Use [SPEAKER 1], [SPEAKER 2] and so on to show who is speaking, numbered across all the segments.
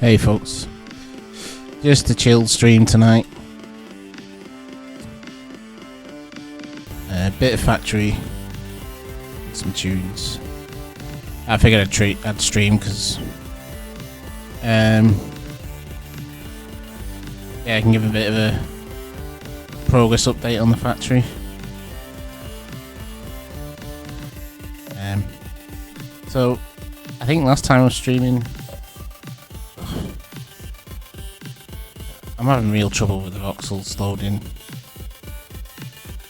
[SPEAKER 1] Hey folks, just a chilled stream tonight. A bit of factory, some tunes. I figured I'd stream because, yeah, I can give a bit of a progress update on the factory. So I think last time I was streaming, I'm having real trouble with the voxels loading.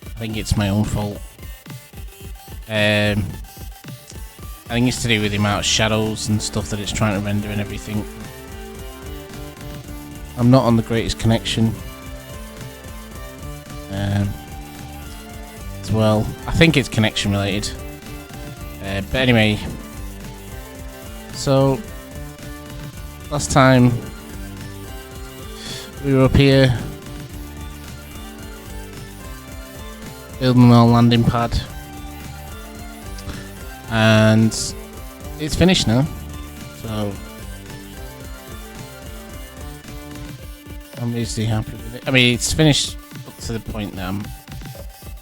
[SPEAKER 1] I think it's my own fault. I think it's to do with the amount of shadows and stuff that it's trying to render and everything. I'm not on the greatest connection. As well, I think it's connection related. But anyway, so last time we were up here building our landing pad, and it's finished now, so I'm basically happy with it. I mean, it's finished up to the point that I'm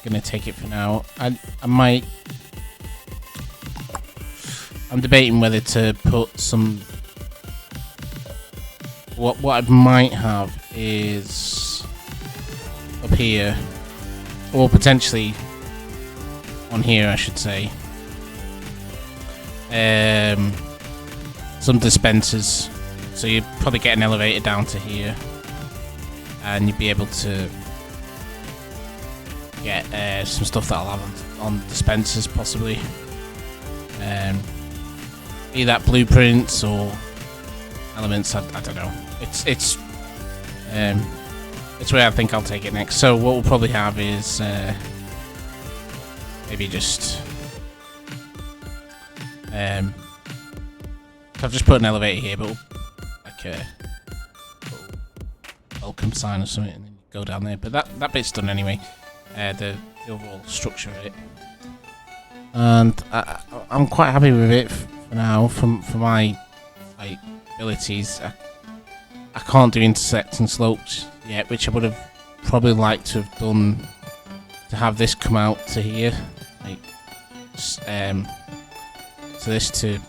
[SPEAKER 1] gonna take it for now. I'm debating whether to put some. What I might have is up here, or potentially on here, I should say. Some dispensers, so you'd probably get an elevator down to here, and you'd be able to get some stuff that I'll have on dispensers, possibly. Be that blueprints or elements, I don't know. It's where I think I'll take it next. So what we'll probably have is maybe just I've just put an elevator here, but like a little welcome sign or something, and then go down there. But that bit's done anyway. The overall structure of it, and I'm quite happy with it for now. For my abilities, I can't do intersecting slopes yet, which I would have probably liked to have done to have this come out to here, so this to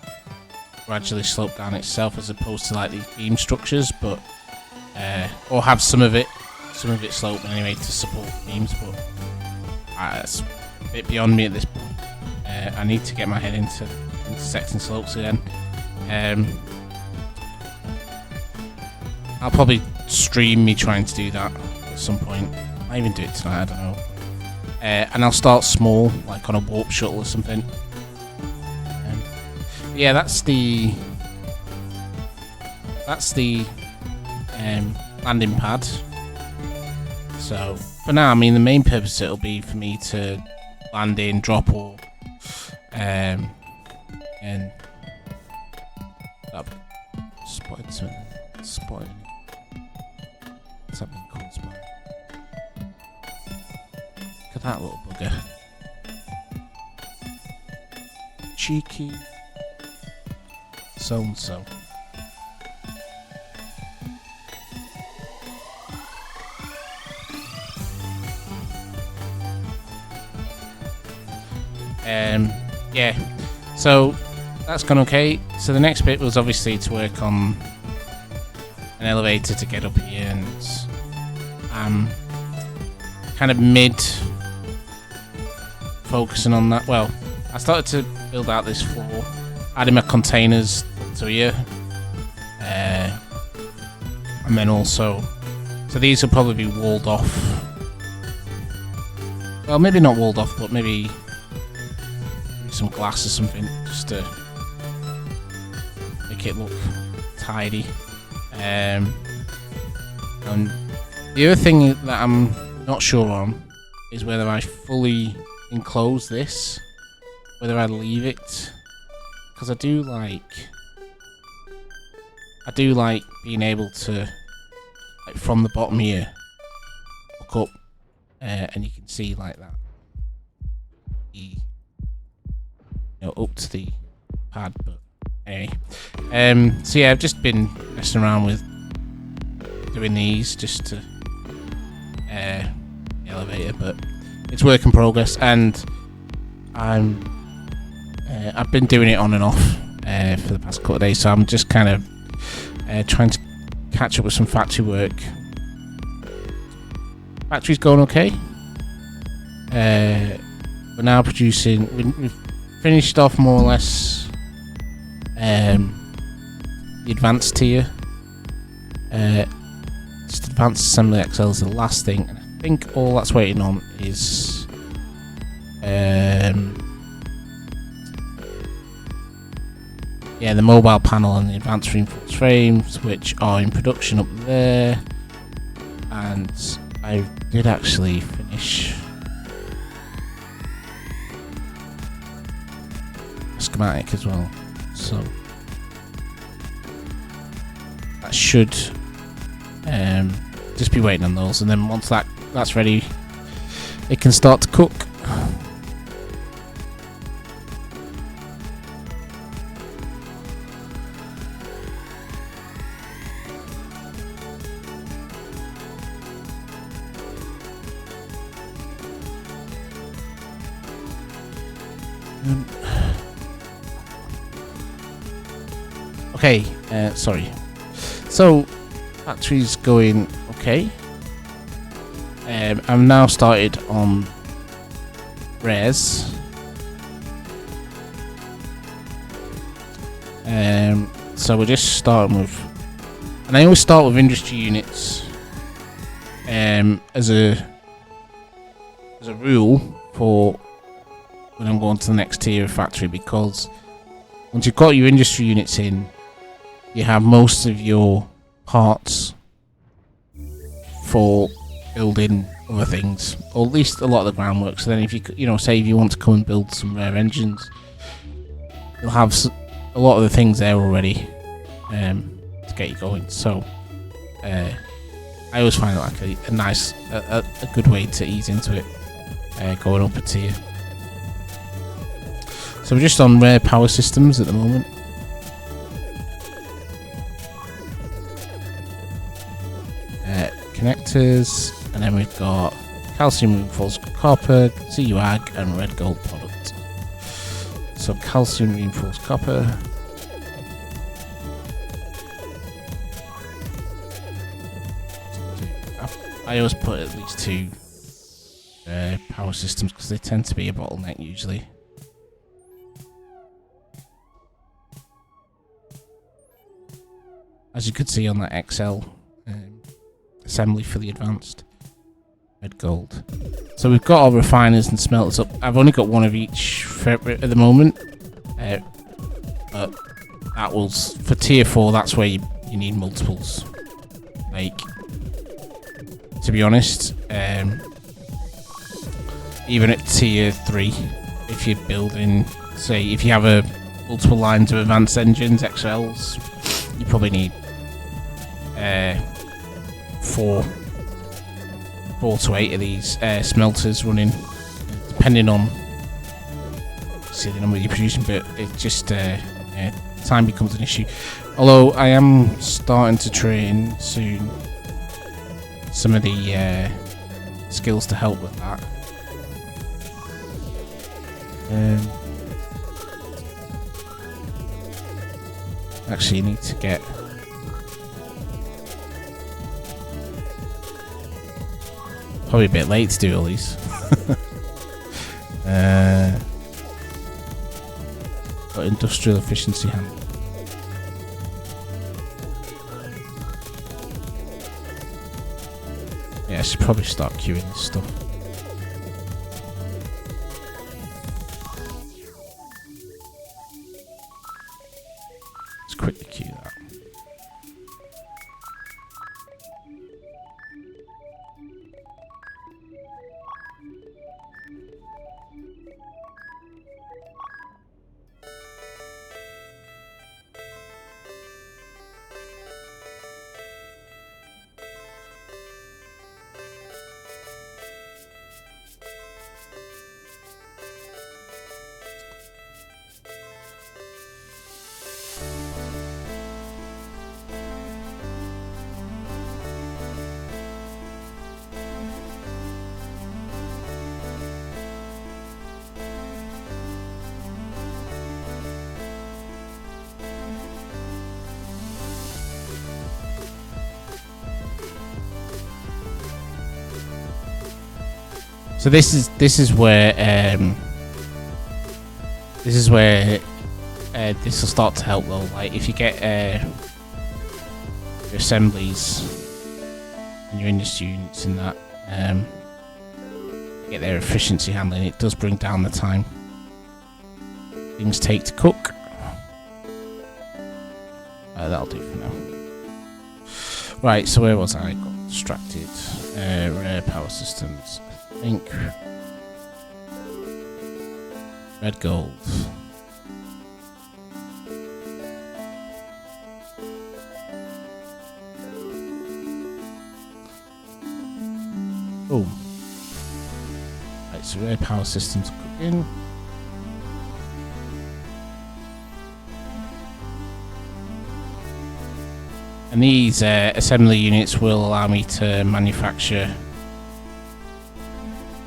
[SPEAKER 1] gradually slope down itself as opposed to like these beam structures, but or have some of it sloping anyway to support the beams, but it's a bit beyond me at this point. I need to get my head into intersecting slopes again. I'll probably stream me trying to do that at some point. I might even do it tonight, I don't know. And I'll start small, like on a warp shuttle or something. Yeah, that's the landing pad. So for now, I mean, the main purpose it'll be for me to land in, drop, or and I've spotted something. Spotted. What's that being called? Spotted. Look at that little bugger. Cheeky. So and so. Yeah, so that's gone okay. So the next bit was obviously to work on an elevator to get up here, and kind of mid focusing on that. Well, I started to build out this floor, adding my containers to here, and then also, so these will probably be walled off. Well, maybe not walled off, but maybe some glass or something, just to make it look tidy. And the other thing that I'm not sure on is whether I fully enclose this, whether I leave it, because I do like being able to, like, from the bottom here, look up, and you can see like that. Up to the pad, but Anyway, so yeah, I've just been messing around with doing these just to the elevator, but it's work in progress, and I've been doing it on and off for the past couple of days, so I'm just kind of trying to catch up with some factory work. Factory's going okay. We're now producing. We've finished off more or less the advanced tier. Just advanced assembly XL is the last thing, and I think all that's waiting on is the mobile panel and the advanced reinforced frames, which are in production up there. And I did actually finish a schematic as well, so that should just be waiting on those, and then once that's ready, it can start to cook. Okay, sorry. So, factory's going okay. I'm now started on res. So we're just starting with, and I always start with industry units as a rule for when I'm going to the next tier of factory, because once you've got your industry units in, you have most of your parts for building other things, or at least a lot of the groundwork. So then if say if you want to come and build some rare engines, you'll have a lot of the things there already to get you going. So I always find it like a nice, a good way to ease into it, going up a tier. So we're just on rare power systems at the moment. Connectors, and then we've got calcium reinforced copper, CU ag, and red gold product. So calcium reinforced copper. I always put at least 2 power systems because they tend to be a bottleneck usually. As you could see on that XL assembly for the advanced red gold. So we've got our refiners and smelters up. I've only got one of each at the moment, but that will, for tier 4, that's where you need multiples. Like, to be honest, even at tier 3, if you're building, say, if you have multiple lines of advanced engines, XLs, you probably need 4 to 8 of these smelters running, depending on the number you're producing, but it just time becomes an issue. Although I am starting to train soon some of the skills to help with that. Actually, you need to get probably a bit late to do all these. But industrial efficiency handle. Yeah, I should probably start queuing this stuff. Let's quickly queue that. So this is where this will start to help though. Like if you get your assemblies and your industry units in that, get their efficiency handling, it does bring down the time things take to cook. That'll do for now. Right, so where was I? Got distracted. Rare power systems. I think red gold. Oh. Right, so rare power systems cooking. And these assembly units will allow me to manufacture.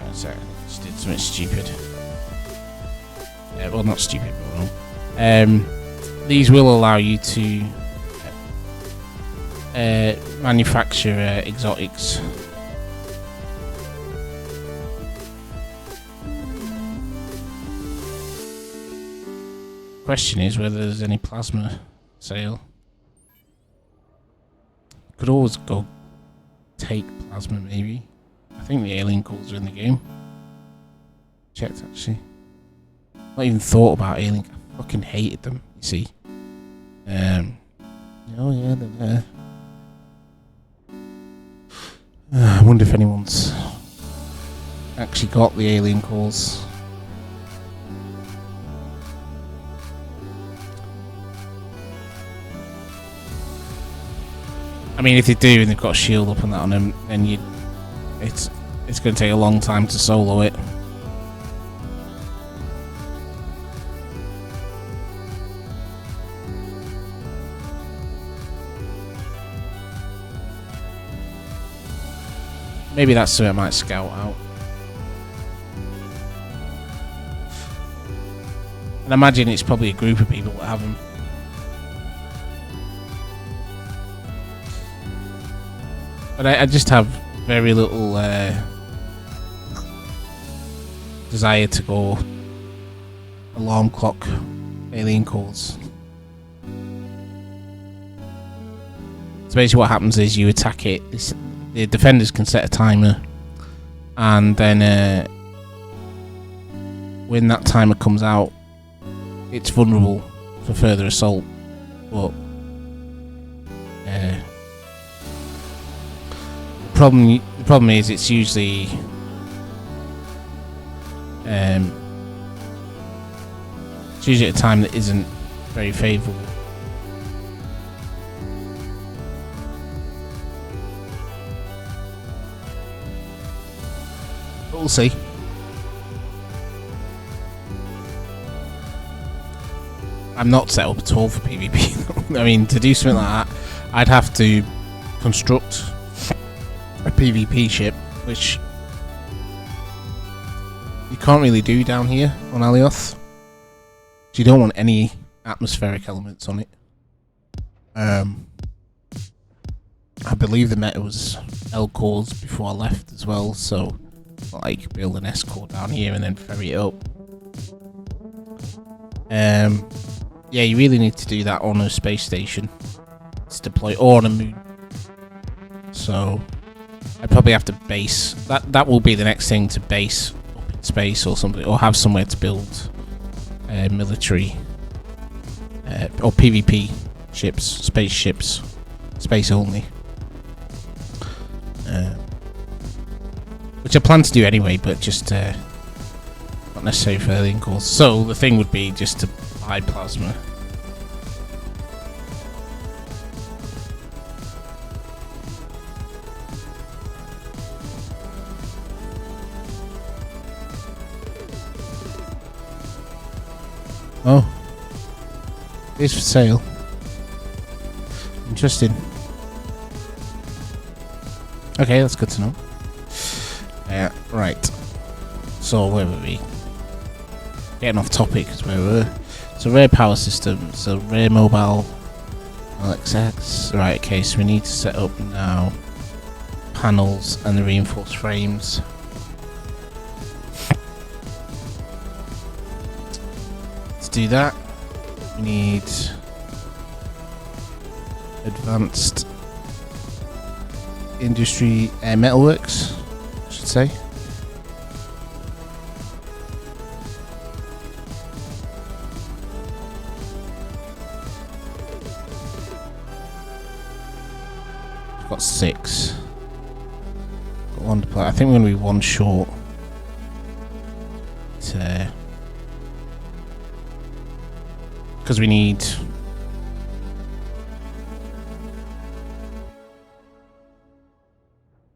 [SPEAKER 1] Oh, sorry, I just did something stupid. Well, not stupid, but wrong. These will allow you to manufacture exotics. Question is whether there's any plasma sale. Could always go take plasma, maybe. I think the alien calls are in the game. Checked, actually. Not even thought about alien. I fucking hated them, you see. Oh yeah, they're there. I wonder if anyone's actually got the alien calls. I mean, if they do and they've got a shield up and that on them, then it's going to take a long time to solo it. Maybe that's something I might scout out. And I imagine it's probably a group of people that have them. But I just have very little desire to go alarm clock alien calls. So basically what happens is you attack it. The defenders can set a timer, and then when that timer comes out, it's vulnerable for further assault. But the problem is it's usually at a time that isn't very favourable. But we'll see. I'm not set up at all for PvP. I mean, to do something like that, I'd have to construct a PvP ship, which you can't really do down here on Alioth. You don't want any atmospheric elements on it. I believe the meta was L cores before I left as well, so like build an S core down here and then ferry it up. Yeah, you really need to do that on a space station. It's deploy or on a moon. So I probably have to base that will be the next thing, to base up in space or something, or have somewhere to build military or PvP ships, space ships, space only, which I plan to do anyway, but just not necessarily for alien calls. So the thing would be just to buy plasma. Oh, it's for sale. Interesting. Okay, that's good to know. Yeah, right. So where were we? Getting off topic is where we were. So rare power system. So rare mobile LXX. Right. Okay. So we need to set up now panels and the reinforced frames. do that. We need advanced industry metalworks, I should say. I've got 6. Got 1 to play. I think we're going to be 1 short. Because we need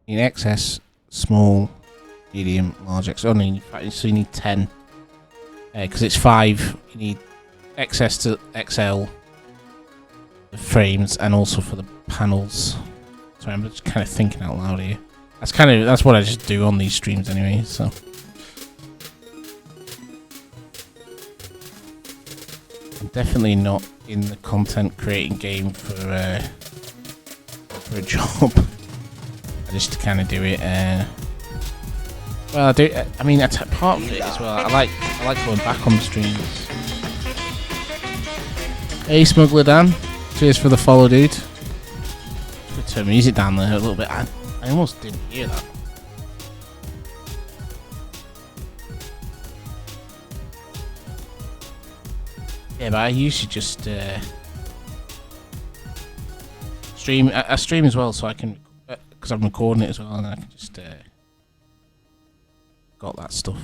[SPEAKER 1] in excess, small, medium, large X. So you need 10. Because it's 5. You need XS to XL the frames and also for the panels. Sorry, I'm just kind of thinking out loud here. That's what I just do on these streams anyway. So. I'm definitely not in the content creating game for a job. I just kind of do it. Well, I do. I mean, that's part of it as well. I like going back on the streams. Hey, Smuggler Dan, cheers for the follow, dude. Could turn music down there a little bit. I almost didn't hear that. Yeah, but I usually just stream. I stream as well, so I can, because I'm recording it as well, and I can just got that stuff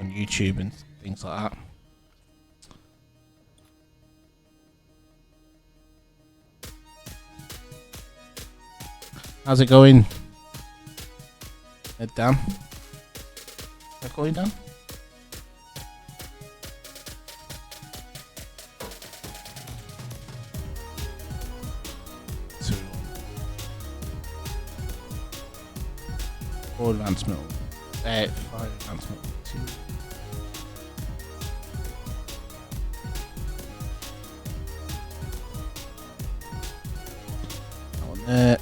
[SPEAKER 1] on YouTube and things like that. How's it going, Dan? Is that going, Dan? Four advanced metal. 5 advanced metal. 2. That one there.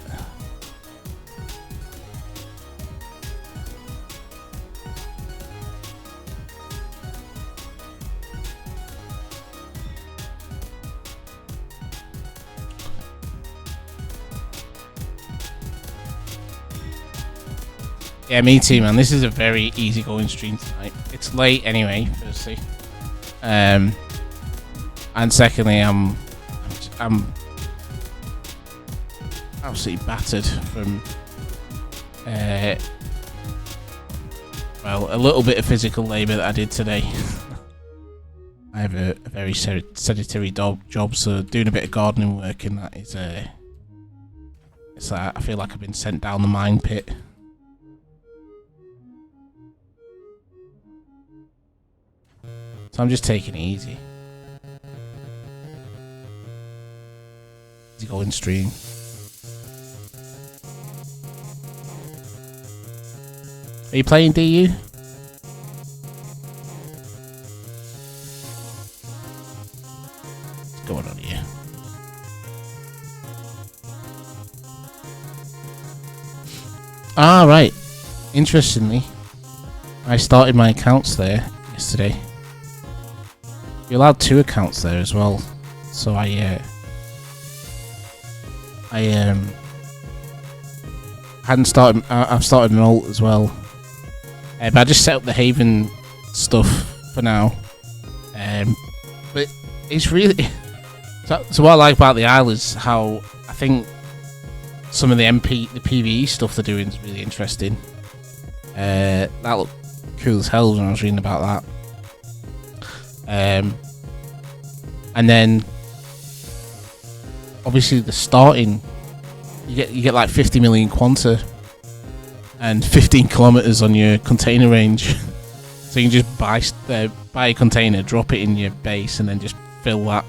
[SPEAKER 1] Yeah, me too, man. This is a very easy-going stream tonight. It's late anyway, firstly, and secondly, I'm absolutely battered from well, a little bit of physical labour that I did today. I have a very sedentary job, so doing a bit of gardening work and that is it's like I feel like I've been sent down the mine pit. So I'm just taking it easy. Easy going stream. Are you playing DU? What's going on here? Ah, right. Interestingly, I started my accounts there yesterday. You're allowed 2 accounts there as well, so I hadn't started. I've started an alt as well, but I just set up the Haven stuff for now. But it's really so what I like about the Isle is how I think some of the PvE stuff they're doing is really interesting. That looked cool as hell when I was reading about that. And then obviously the starting, you get like 50 million quanta and 15 kilometers on your container range, so you can just buy a container, drop it in your base, and then just fill that.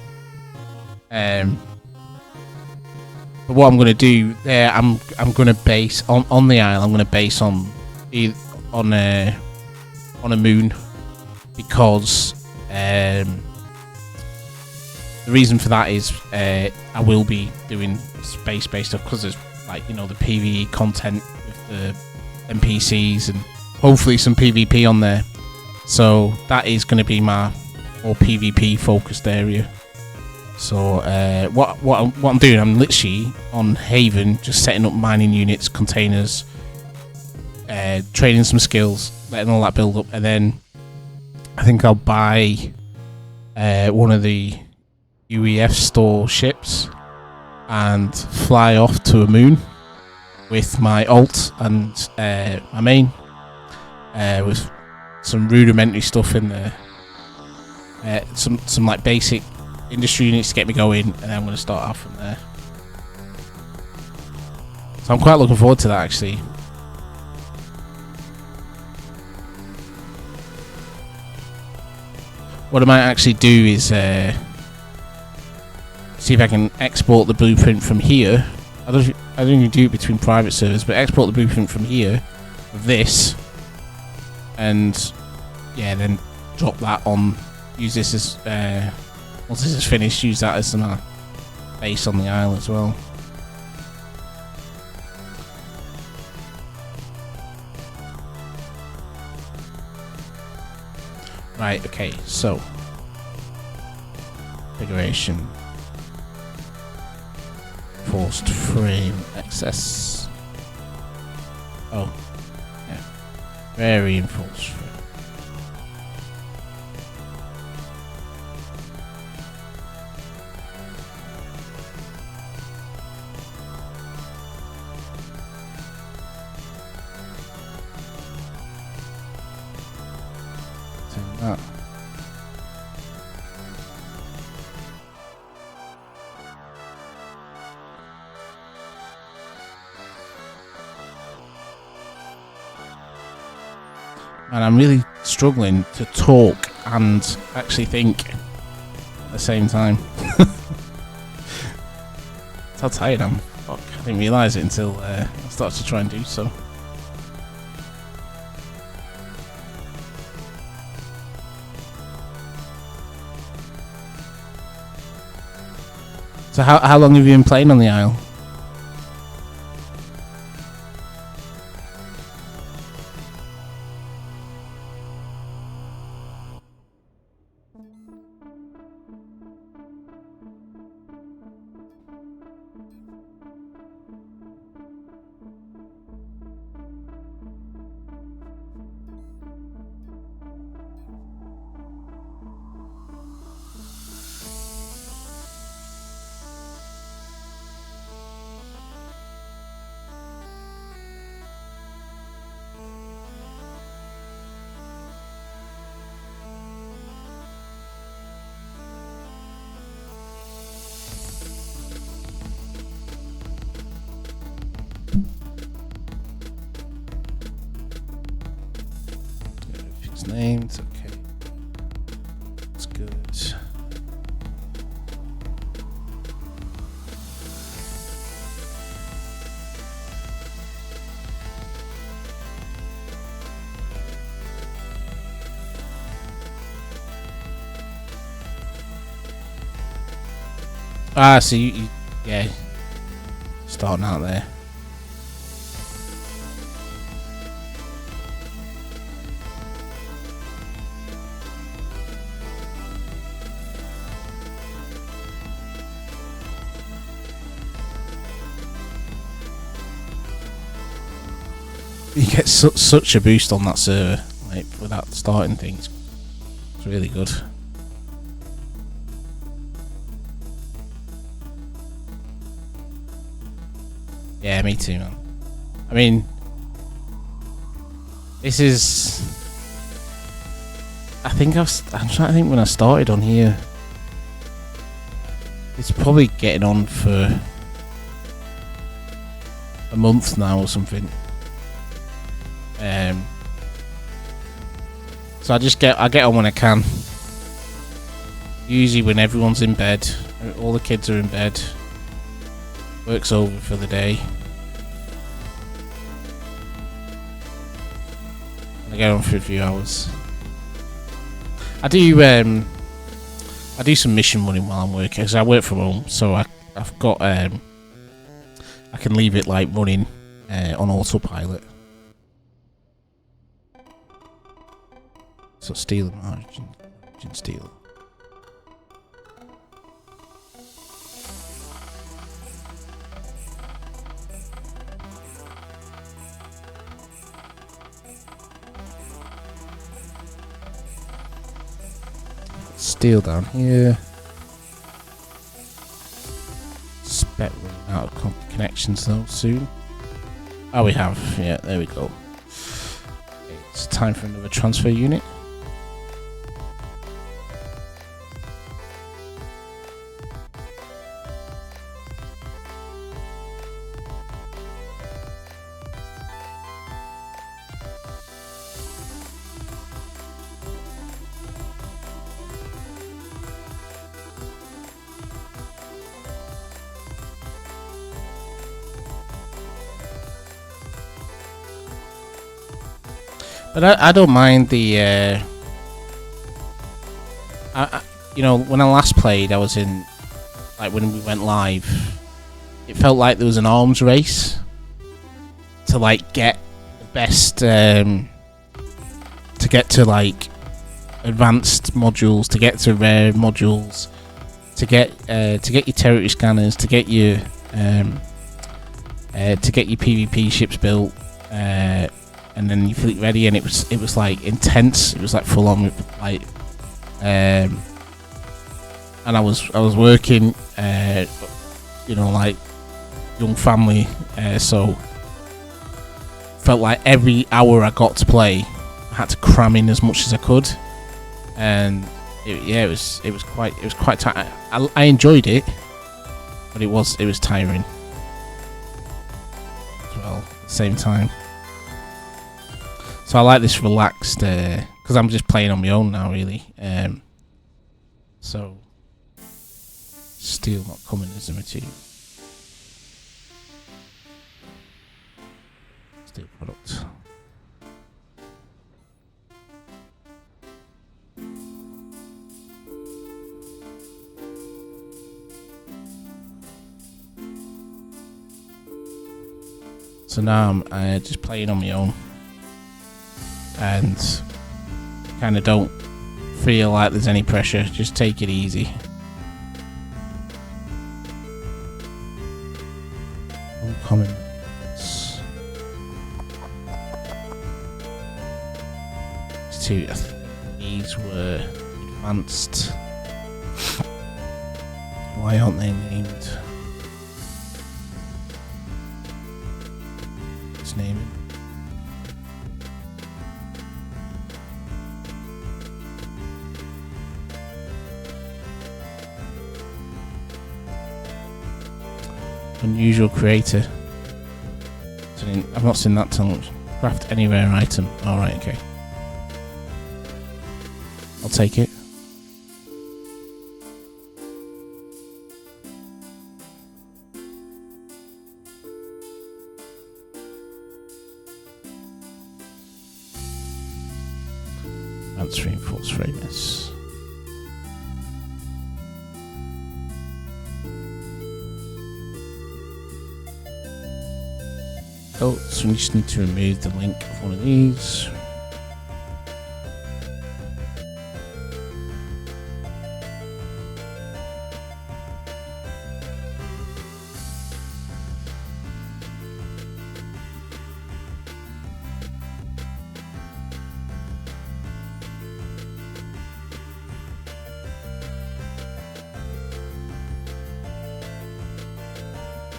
[SPEAKER 1] But what I'm going to do there, I'm going to base on the Isle. I'm going to base on a moon, because the reason for that is I will be doing space-based stuff, because there's, like, you know, the PvE content with the NPCs and hopefully some PvP on there. So that is going to be one more PvP focused area. So what I'm doing, I'm literally on Haven, just setting up mining units, containers, training some skills, letting all that build up, and then I think I'll buy one of the UEF store ships and fly off to a moon with my alt and my main, with some rudimentary stuff in there, some like basic industry units to get me going, and then I'm going to start off from there. So I'm quite looking forward to that, actually. What I might actually do is see if I can export the blueprint from here. I don't even do it between private servers, but export the blueprint from here, of this, and yeah, then drop that on. Use this as once this is finished, use that as my base on the isle as well. Right, okay, so configuration, forced frame access. Oh, yeah, very enforced frame. That. And I'm really struggling to talk and actually think at the same time. That's how tired I am. Fuck, I didn't realise it until I started to try and do so. So how long have you been playing on the Isle? Names, okay. That's good. Ah, so you yeah, starting out there. You get such a boost on that server, like without starting things. It's really good. Yeah, me too, man. I mean, this is. I'm trying to think when I started on here. It's probably getting on for a month now or something. So I get on when I can. Usually when everyone's in bed, all the kids are in bed, work's over for the day. I get on for a few hours. I do some mission running while I'm working, because I work from home, so I've got I can leave it like running on autopilot. So stealing origin steal. steel down here. Spec running out of connections though soon. Oh, we have. Yeah, there we go. It's time for another transfer unit. But I don't mind the, you know, when I last played, I was in, like when we went live, it felt like there was an arms race to like get the best, to get to like advanced modules, to get to rare modules, to get your territory scanners, to get your PvP ships built. And then you fleet ready, and it was like intense. It was like full on, like, and I was working, you know, like young family, so felt like every hour I got to play, I had to cram in as much as I could, and it was quite tiring. I enjoyed it, but it was tiring as well at the same time. So I like this relaxed, because I'm just playing on my own now, really. So steel not coming as a material. Steel product. So now I'm just playing on my own. And kind of don't feel like there's any pressure, just take it easy. Comments. I think these were advanced. Why aren't they named? Let's name it. Unusual creator. I've not seen that till craft any rare item. Alright, okay. I'll take it. Advanced reinforced framers. Oh, so we just need to remove the link of one of these.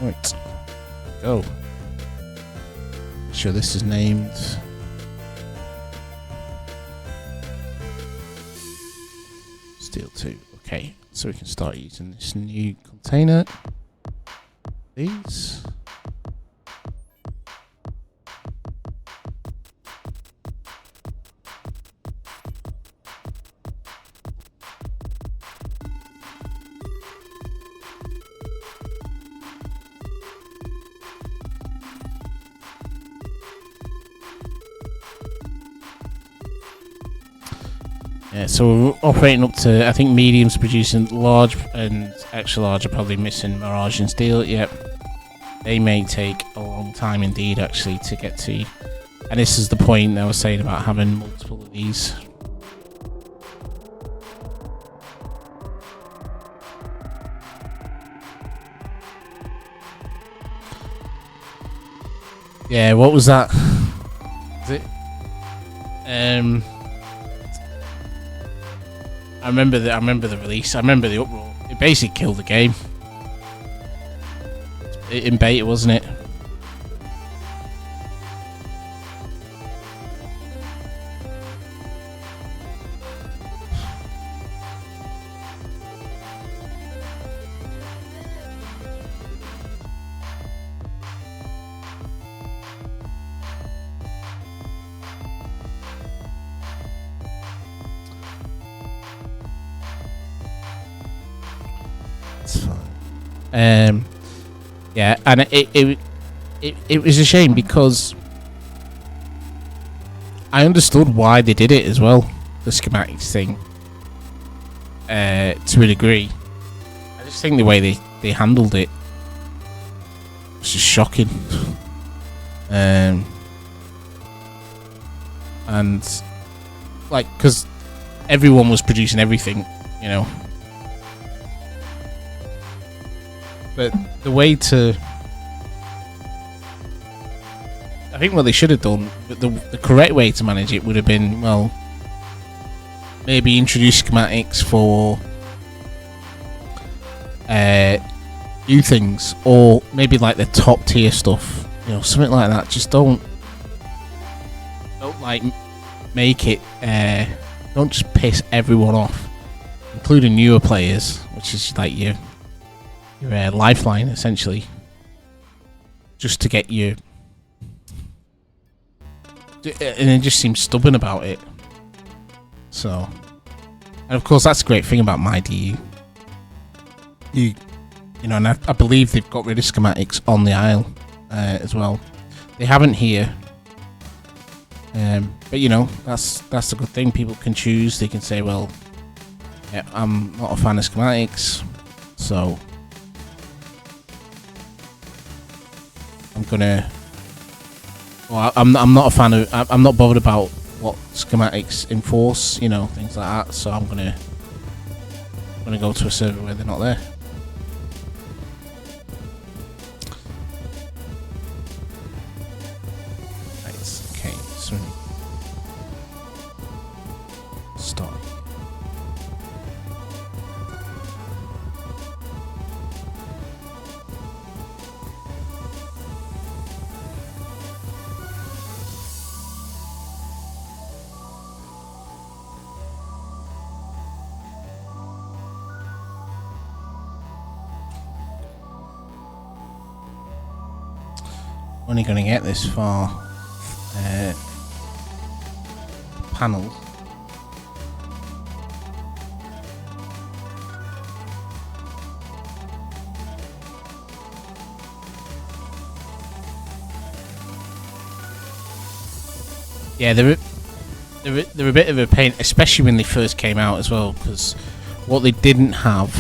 [SPEAKER 1] Right, go. Sure, this is named Steel 2. Okay, so we can start using this new container. These. Yeah, so we're operating up to, I think medium's producing, large and extra large are probably missing Mirage and Steel. Yep. They may take a long time indeed actually to get to. And this is the point I was saying about having multiple of these. Yeah, what was that? Is it? I remember the release. I remember the uproar. It basically killed the game. In beta, wasn't it? It's fine. Yeah, and it was a shame because I understood why they did it as well, the schematics thing, to a degree. I just think the way they handled it was just shocking. And like, because everyone was producing everything, you know. But the way to... I think what they should have done, the correct way to manage it would have been, well, maybe introduce schematics for new things, or maybe like the top tier stuff, you know, something like that. Just don't like make it, don't just piss everyone off, including newer players, which is like your lifeline essentially, just to get you. And it just seems stubborn about it. So, and of course that's the great thing about MyDU. You know, and I believe they've got rid of schematics on the Isle as well. They haven't here, but you know, that's the good thing. People can choose. They can say, well, yeah, I'm not a fan of schematics, so I'm gonna. Well, I'm not a fan of. I'm not bothered about what schematics enforce, you know, things like that. So I'm gonna go to a server where they're not there. Right. Okay. So start. Only going to get this far. Panel. Yeah, they're a bit of a pain, especially when they first came out as well, because what they didn't have,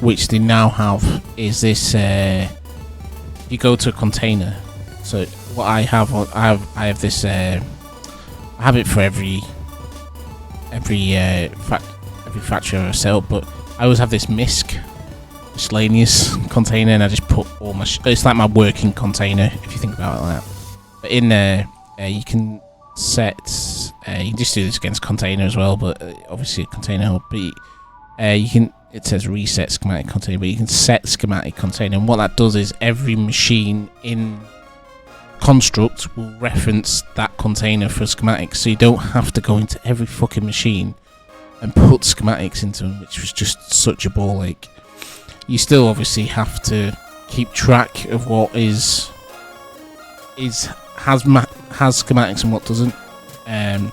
[SPEAKER 1] which they now have, is this. You go to a container. So what I have this. I have it for every factory I've set up, but I always have this miscellaneous container, and I just put all my. It's like my working container, if you think about it like that. But in there, you can set. You can just do this against container as well, but obviously a container hub. But you can. It says reset schematic container, but you can set schematic container, and what that does is every machine in construct will reference that container for schematics, so you don't have to go into every fucking machine and put schematics into them, which was just such a ball ache. You still obviously have to keep track of what has schematics and what doesn't, and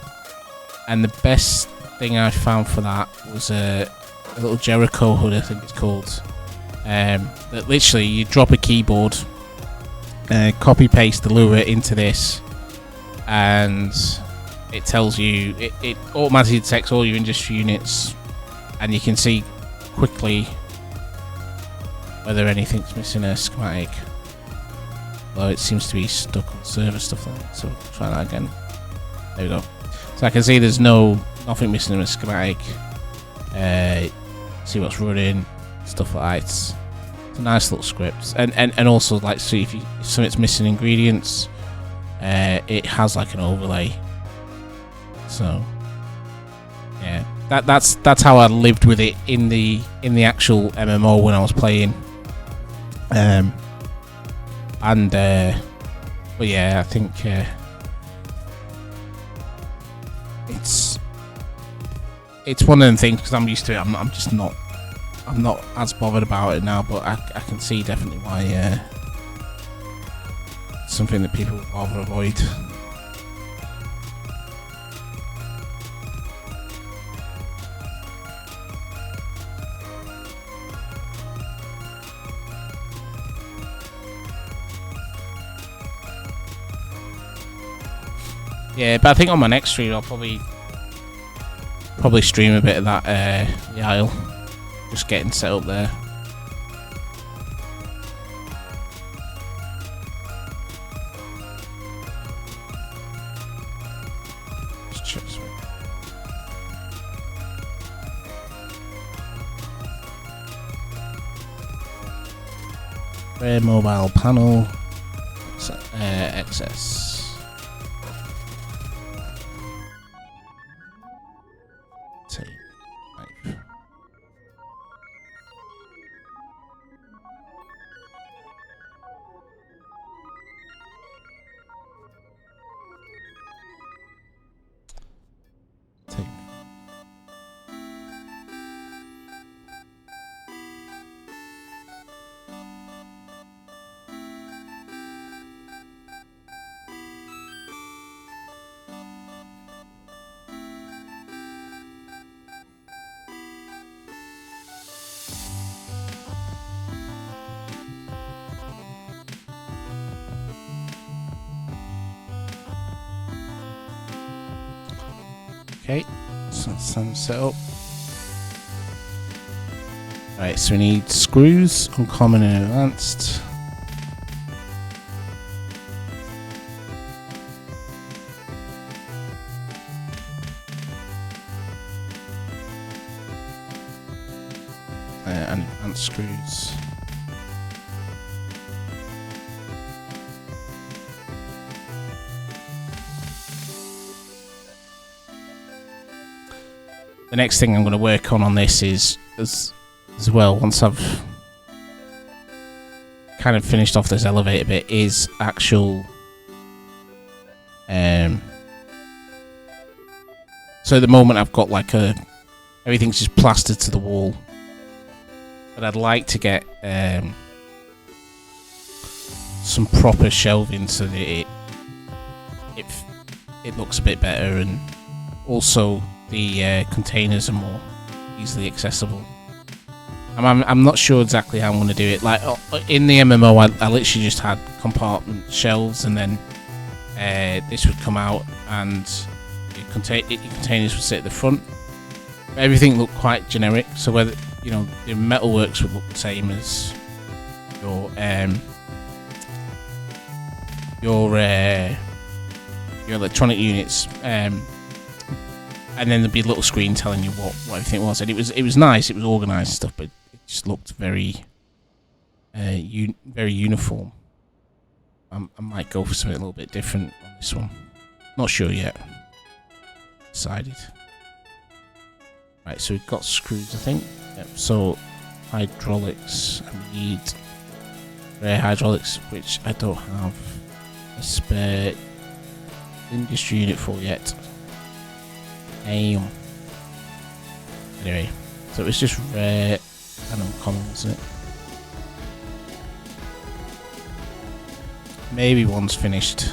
[SPEAKER 1] the best thing I found for that was a little Jericho hood, I think it's called. That literally you drop a keyboard, copy paste the Lua into this, and it tells you, it automatically detects all your industry units, and you can see quickly whether anything's missing a schematic. Well, it seems to be stuck on server stuff like that, so try that again. There we go. So I can see there's nothing missing in a schematic. See what's running, stuff like that. It's a nice little script, and also like, see if something's missing ingredients, it has like an overlay. So yeah, that's how I lived with it in the actual MMO when I was playing. But yeah, I think it's one of them things because I'm used to it. I'm not as bothered about it now, but I can see definitely why something that people would rather avoid. Yeah, but I think on my next stream I'll probably stream a bit of that the Isle, just getting set up there. Just check this way. Rare mobile panel, excess. Okay, so that's some set up. Right, so we need screws, uncommon and advanced. And advanced screws. The next thing I'm going to work on this is as well, once I've kind of finished off this elevator bit, is actual so at the moment I've got like everything's just plastered to the wall, but I'd like to get some proper shelving so that it looks a bit better, and also the containers are more easily accessible. I'm not sure exactly how I'm going to do it. Like in the MMO, I literally just had compartment shelves, and then this would come out, and your containers would sit at the front. Everything looked quite generic, so whether the metalworks would look the same as your electronic units. And then there'd be a little screen telling you what everything was, and it was nice. It was organised and stuff, but it just looked very very uniform. I might go for something a little bit different on this one. Not sure yet. Decided. Right, so we've got screws, I think. Yep. So hydraulics. I need rare hydraulics, which I don't have a spare industry unit for yet. Anyway, so it was just rare and uncommon, wasn't it? Maybe one's finished.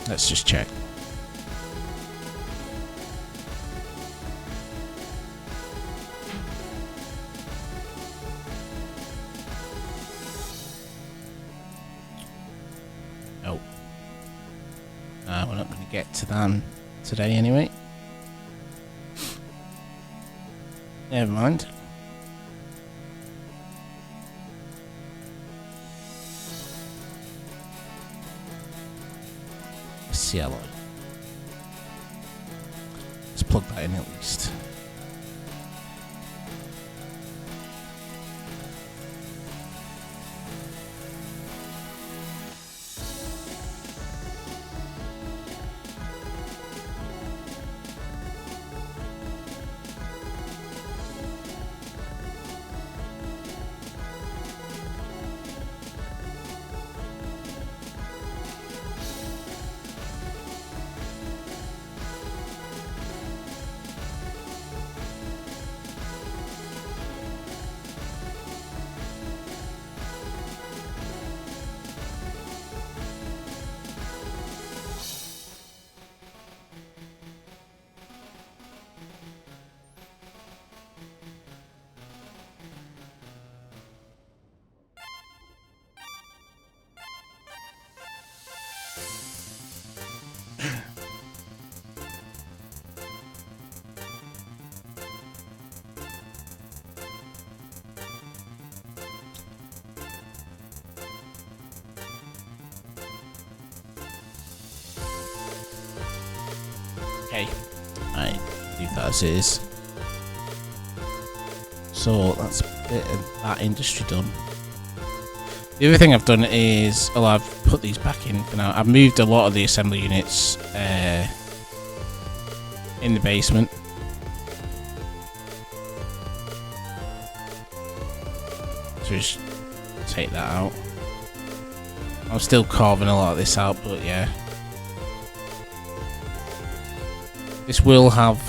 [SPEAKER 1] Let's just check. We're not going to get to them today anyway. Never mind. Alloy. Let's plug that in at least. Okay, I leave that as is. So that's a bit of that industry done. The other thing I've done is, well, I've put these back in for now. I've moved a lot of the assembly units in the basement. So just take that out. I'm still carving a lot of this out, but yeah. This will have,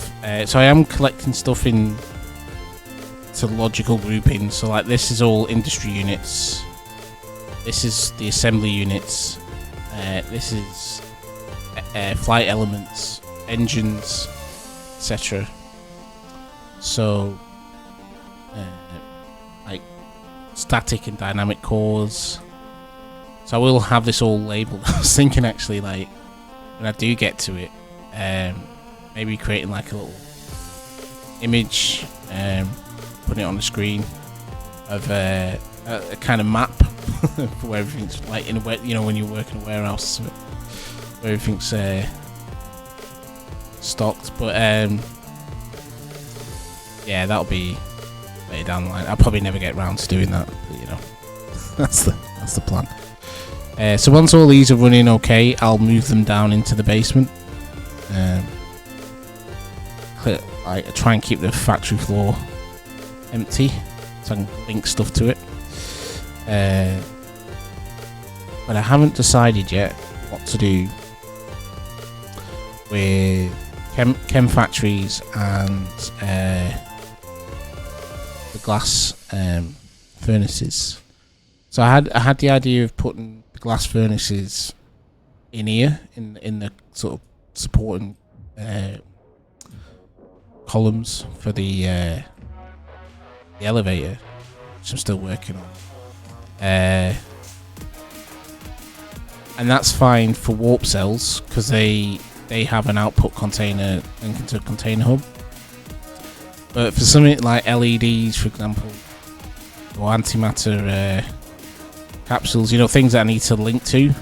[SPEAKER 1] so I am collecting stuff in to logical grouping. So like this is all industry units. This is the assembly units. This is flight elements, engines, etc. So like static and dynamic cores. So I will have this all labeled. I was thinking actually, like when I do get to it, maybe creating like a little image, putting it on the screen of a kind of map for where everything's like in a, you know, when you work in a warehouse, where everything's stocked. But yeah, that'll be later down the line. I'll probably never get around to doing that, but you know, that's the plan. So once all these are running okay, I'll move them down into the basement. I try and keep the factory floor empty so I can link stuff to it. But I haven't decided yet what to do with chem factories and the glass furnaces. So I had the idea of putting the glass furnaces in here in the sort of supporting columns for the elevator, which I'm still working on. And that's fine for warp cells because they have an output container linked into a container hub. But for something like LEDs, for example, or antimatter capsules, you know, things that I need to link to,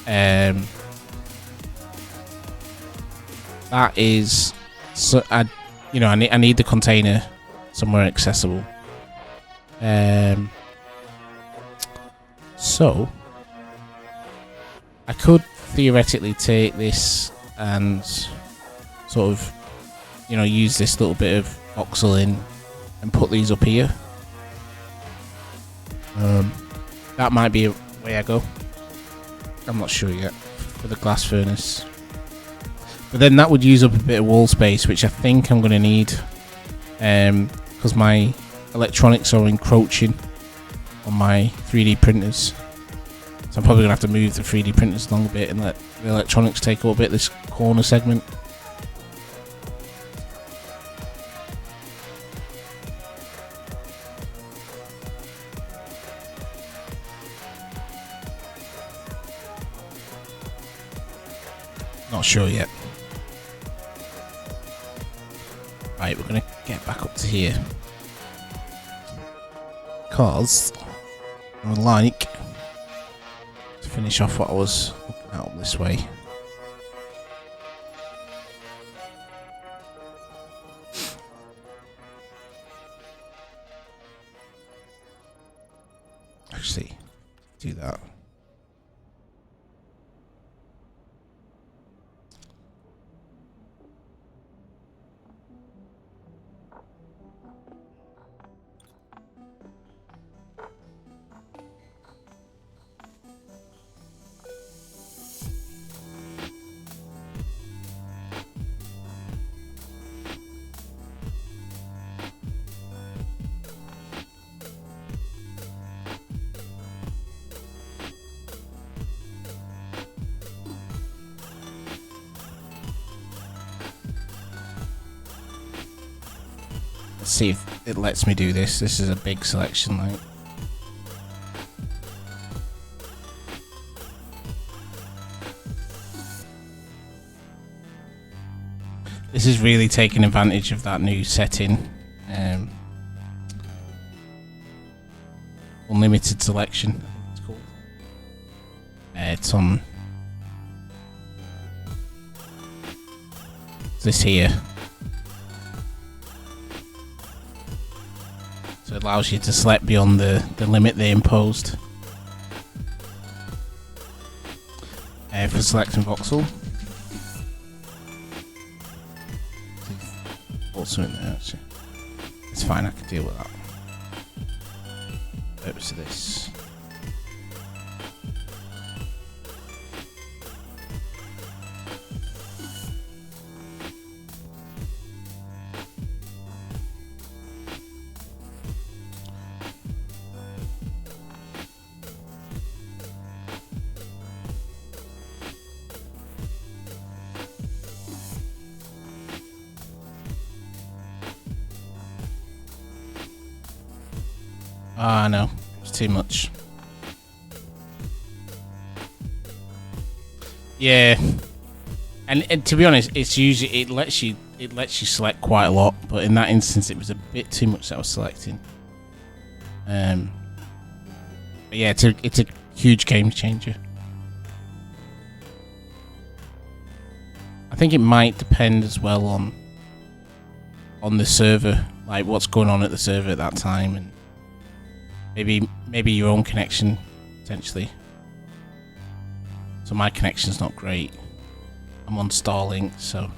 [SPEAKER 1] that is, so I need the container somewhere accessible. So I could theoretically take this and sort of, you know, use this little bit of voxel in and put these up here. That might be a way I go. I'm not sure yet for the glass furnace. But then that would use up a bit of wall space, which I think I'm going to need, because my electronics are encroaching on my 3D printers. So I'm probably going to have to move the 3D printers along a bit and let the electronics take up a bit of this corner segment. Not sure yet. Right, we're going to get back up to here, because I would like to finish off what I was looking at up this way. Actually, do that. See if it lets me do this. This is a big selection, like. This is really taking advantage of that new setting. Unlimited selection, it's called. It's on this here. So it allows you to select beyond the limit they imposed. For selecting voxel. Also in there actually. It's fine, I can deal with that. Purpose of this. Ah, no, it's too much. Yeah, and to be honest, it's usually it lets you select quite a lot, but in that instance, it was a bit too much that I was selecting. But yeah, it's a huge game changer. I think it might depend as well on the server, like what's going on at the server at that time, and maybe your own connection potentially. So my connection's not great. I'm on Starlink, so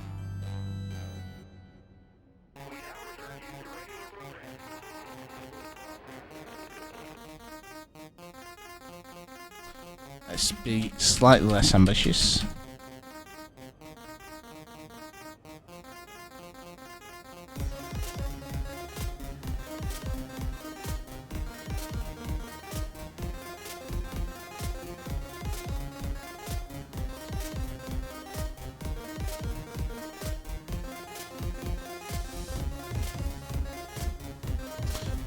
[SPEAKER 1] let's be slightly less ambitious.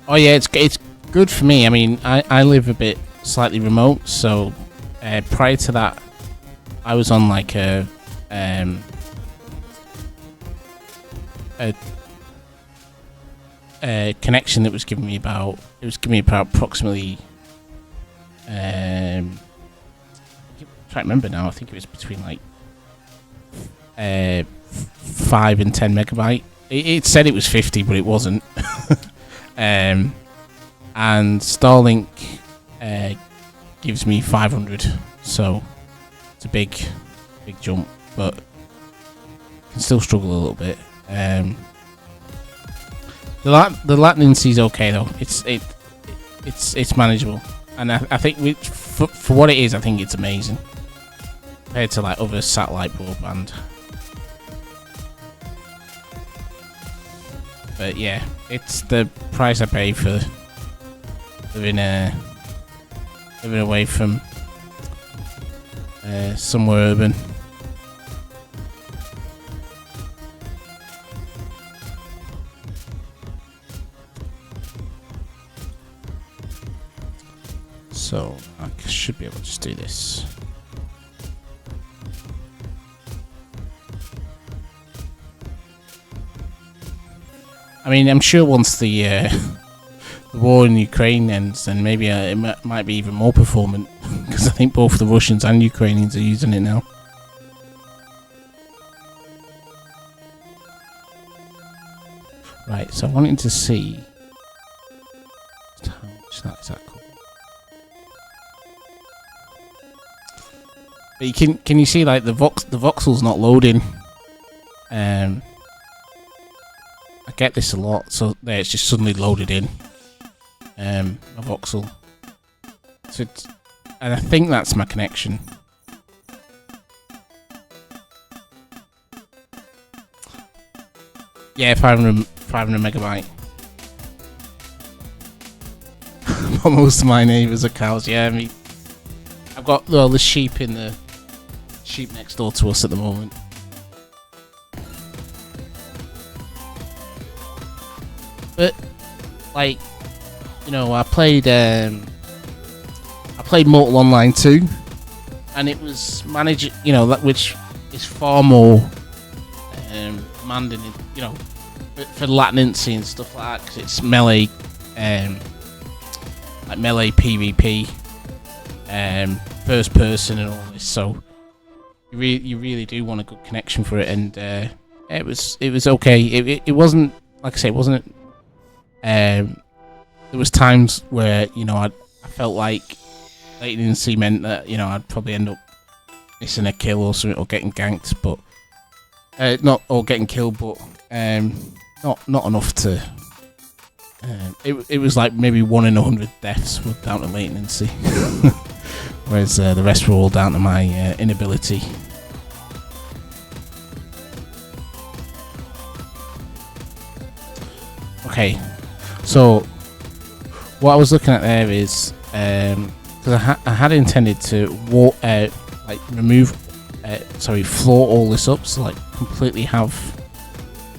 [SPEAKER 1] Oh yeah, it's good for me. I mean, I live a bit slightly remote, so prior to that, I was on like a connection that was giving me about approximately I'm trying to remember now. I think it was between like 5 and 10 megabyte. It said it was 50, but it wasn't. And Starlink gives me 500, so it's a big jump, but can still struggle a little bit. The latency is okay though. It's manageable, and I think for what it is, I think it's amazing compared to like other satellite broadband. But yeah, it's the price I pay for living away from somewhere urban. So I should be able to just do this. I mean, I'm sure once the war in Ukraine ends, then maybe it might be even more performant, because I think both the Russians and Ukrainians are using it now. Right, so I wanted to see how much that is cool. But can you see like the voxel's not loading? I get this a lot, so there it's just suddenly loaded in a voxel. So and I think that's my connection. Yeah, 500 megabyte. But most of my neighbours are cows. Yeah, I mean, I've got the sheep next door to us at the moment. But like, you know, I played Mortal Online 2, and it was managed, you know, which is far more demanding, you know, for latency and stuff like that, because it's melee, like melee PvP, first person and all this. So you really do want a good connection for it, and It was okay. It wasn't, like I say, it wasn't. There was times where, you know, I felt like latency meant that, you know, I'd probably end up missing a kill or something, or getting ganked, but not or getting killed, but not enough to. It was like maybe 1 in 100 deaths were down to latency, whereas the rest were all down to my inability. Okay, so what I was looking at there is because I had intended to floor all this up, so like completely have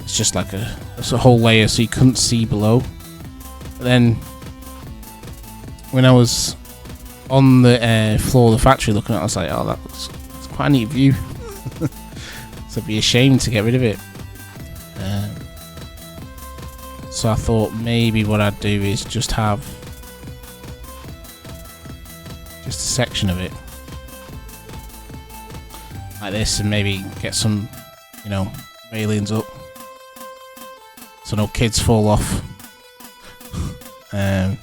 [SPEAKER 1] it's just like a whole layer, so you couldn't see below. But then when I was on the floor of the factory looking at it, I was like, oh, that's quite a neat view. So it'd be a shame to get rid of it. So I thought maybe what I'd do is just have just a section of it like this, and maybe get some, you know, railings up so no kids fall off. Yeah,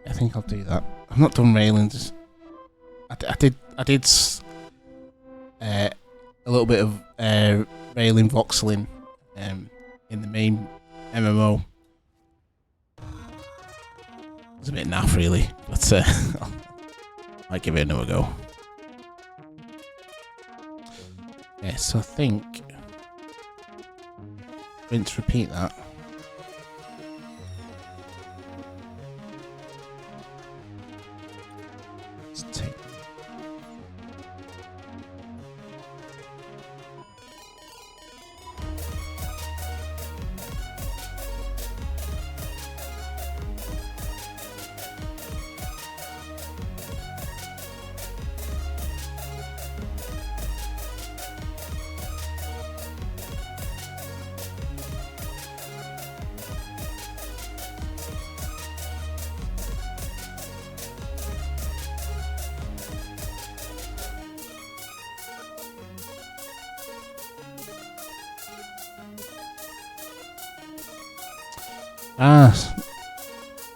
[SPEAKER 1] I think I'll do that. I've not done railings. I did a little bit of railing voxeling in the main MMO. It's a bit naff, really, but I might give it another go. Yeah, so I think rinse, repeat that. Let's take.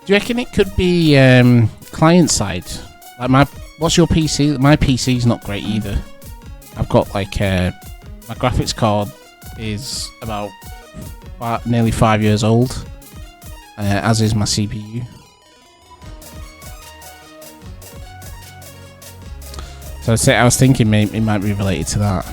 [SPEAKER 1] Do you reckon it could be client side? Like what's your PC? My PC's not great either. I've got like my graphics card is about nearly 5 years old, as is my CPU. So I was thinking maybe it might be related to that.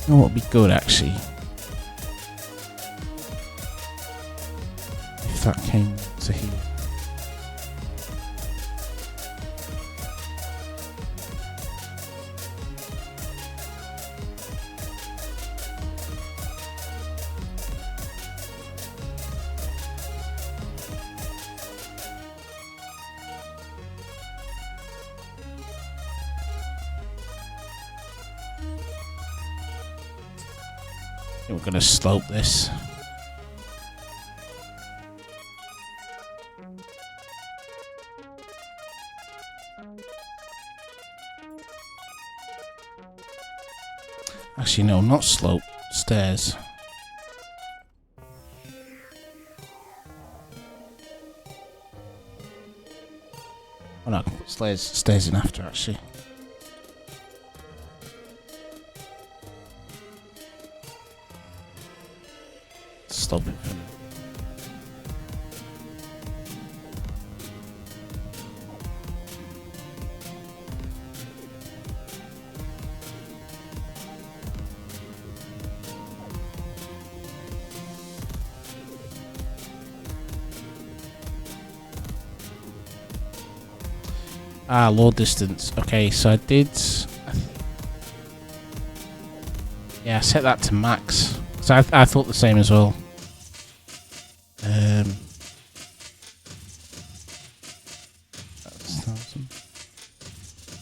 [SPEAKER 1] You know what would be good, actually, if that came to here. We're going to slope this. Actually, no, not slope. Stairs. Oh no, I can put stairs in after, actually. Stop it. Load distance. Okay, so I did. Yeah, I set that to max. So I thought the same as well.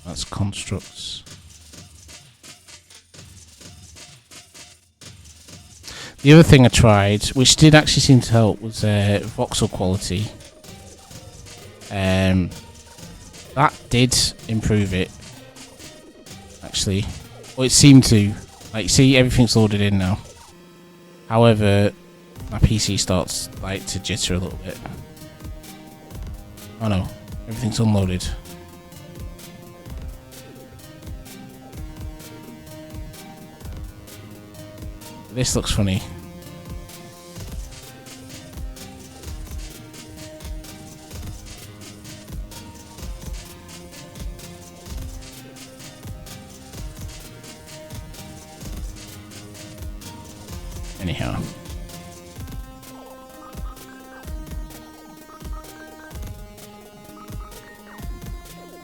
[SPEAKER 1] That's constructs. The other thing I tried, which did actually seem to help, was voxel quality. That did improve it, actually. Well, it seemed to. Like, see, everything's loaded in now. However, my PC starts like to jitter a little bit. Oh no, everything's unloaded. This looks funny. Anyhow.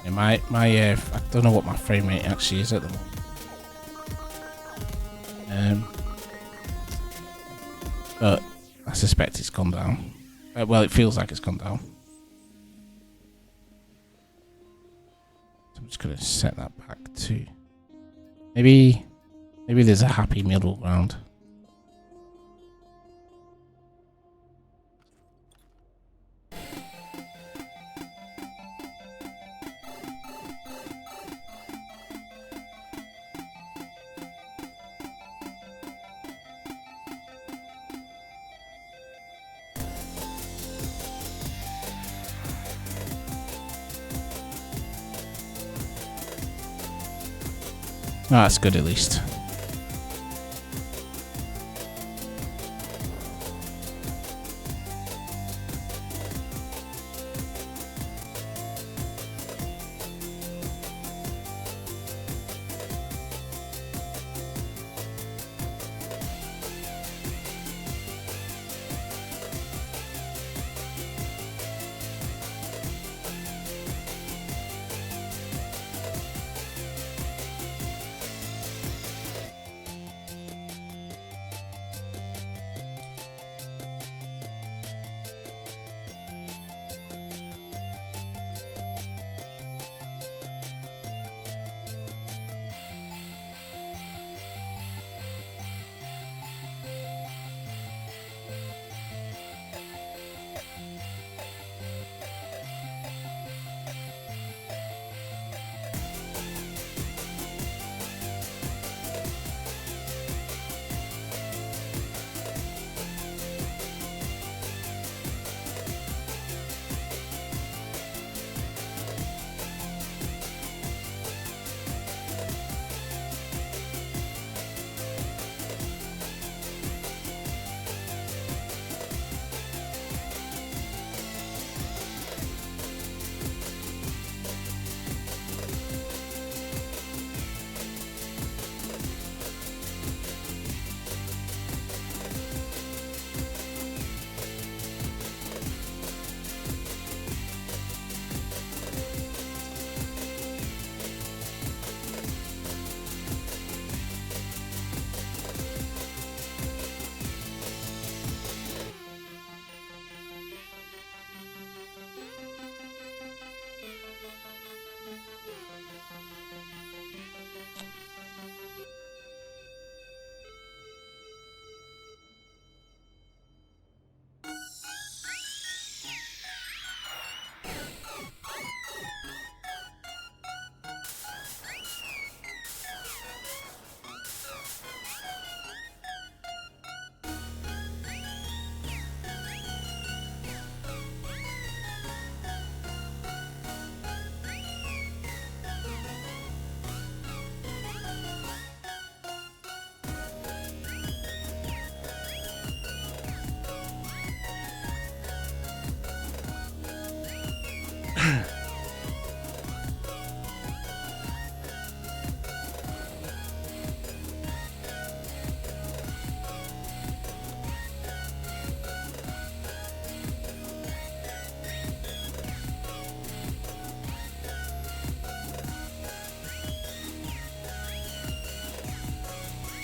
[SPEAKER 1] And my I don't know what my frame rate actually is at the moment. But I suspect it's gone down. Well, it feels like it's gone down. So I'm just gonna set that back to maybe there's a happy middle ground. Oh, that's good at least.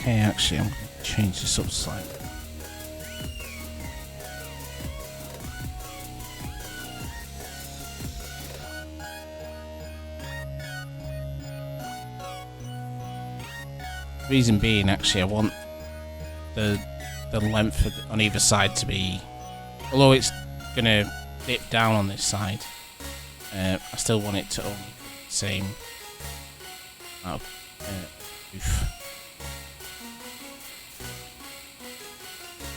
[SPEAKER 1] Okay, actually, I'm change this up slightly. Reason being, actually, I want the length on either side to be, although it's gonna dip down on this side, I still want it to only be the same roof.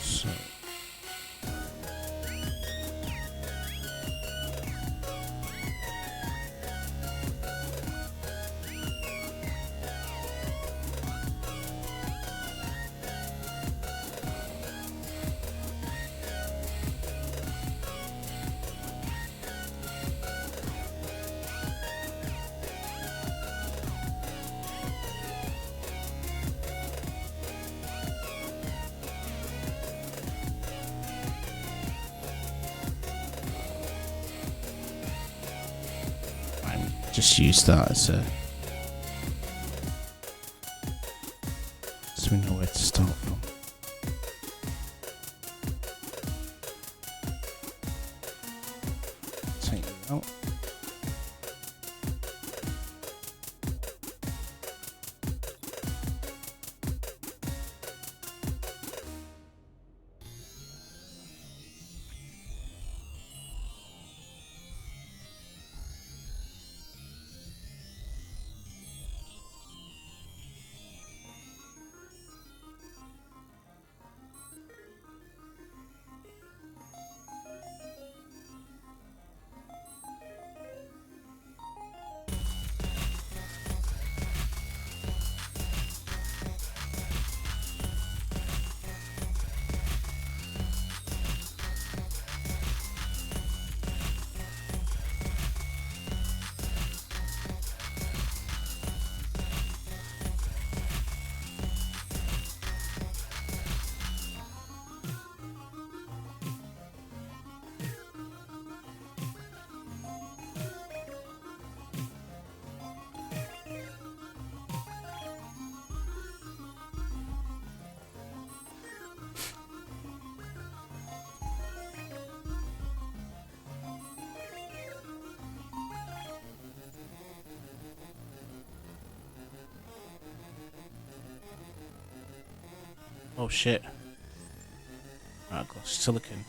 [SPEAKER 1] So just use that as a, so we know where to start from. Take it out. Oh shit. Right, got silicon.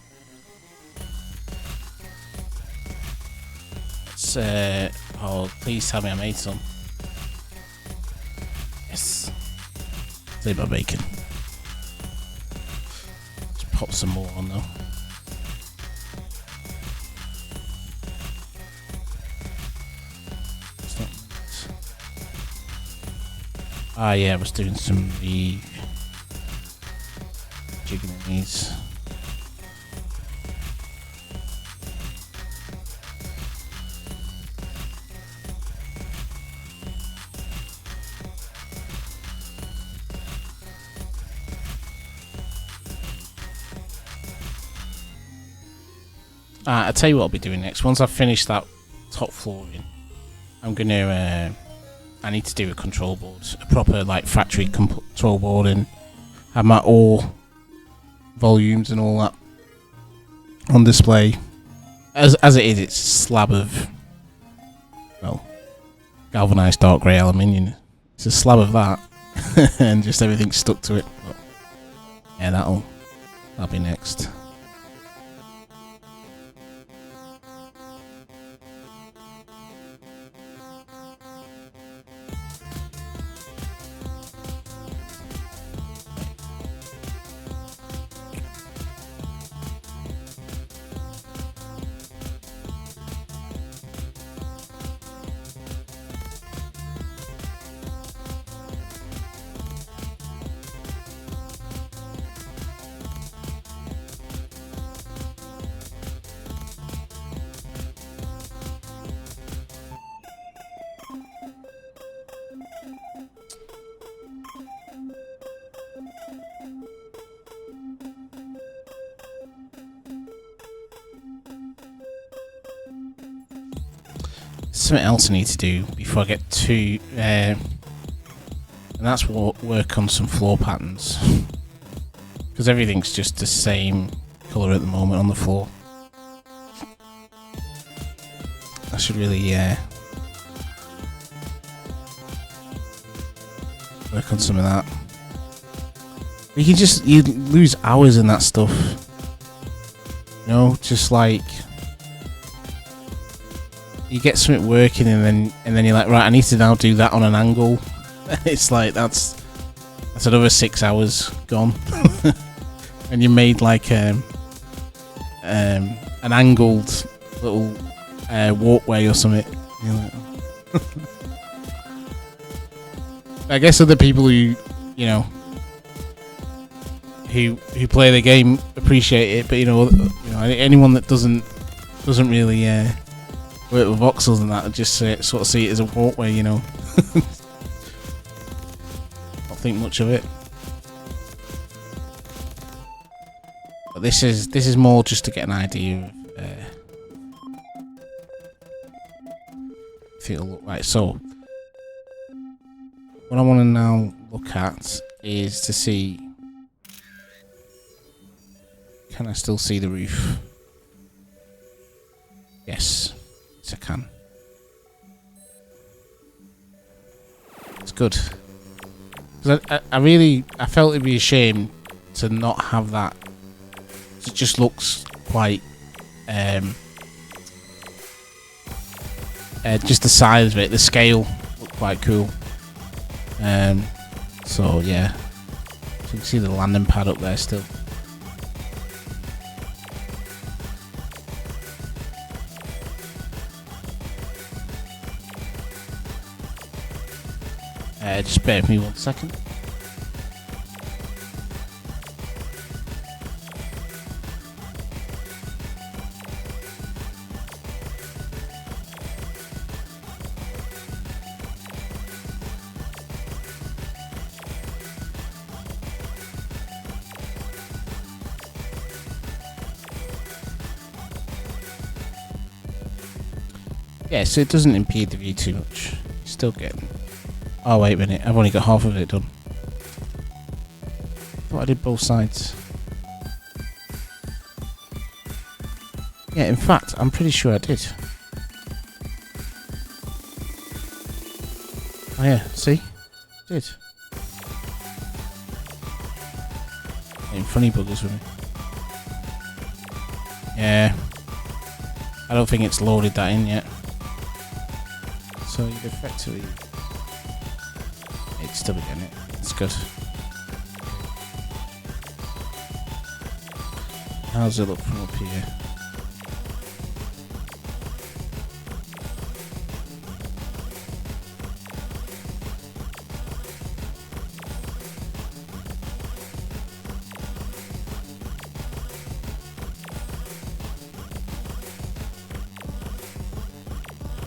[SPEAKER 1] Let's, oh, please tell me I made some. Yes. Save my bacon. Let's pop some more on though. Ah, yeah, I was doing some jigging these. I'll tell you what I'll be doing next. Once I've finished that top flooring, I'm gonna I need to do a control board, a proper like factory control board, and have my ore volumes and all that on display. As it is, it's a slab of, well, galvanized dark grey aluminium. It's a slab of that, and just everything stuck to it. But yeah, that'll be next. Something else I need to do before I get to, and that's work on some floor patterns. Because everything's just the same colour at the moment on the floor. I should really work on some of that. You lose hours in that stuff. You know, just like you get something working and then you're like, right, I need to now do that on an angle. It's like that's another 6 hours gone. And you made like an angled little walkway or something. You're like, oh. I guess other people who, you know, who play the game appreciate it, but you know anyone that doesn't really work with voxels and that just sort of see it as a walkway, you know. Not think much of it. But this is more just to get an idea of if it'll look right. So what I want to now look at is to see, can I still see the roof? Yes, I can. It's good. Because I felt it'd be a shame to not have that. It just looks quite just the size of it, the scale looked quite cool. So yeah, so you can see the landing pad up there still. Just bear with me 1 second. Yeah, so it doesn't impede the view too much. You're still getting... Oh, wait a minute. I've only got half of it done. Thought I did both sides. Yeah, in fact, I'm pretty sure I did. Oh yeah, see? Did. Ain't funny buggers with me. Yeah. I don't think it's loaded that in yet. So you'd effectively... It's still getting it. It's good. How does it look from up here?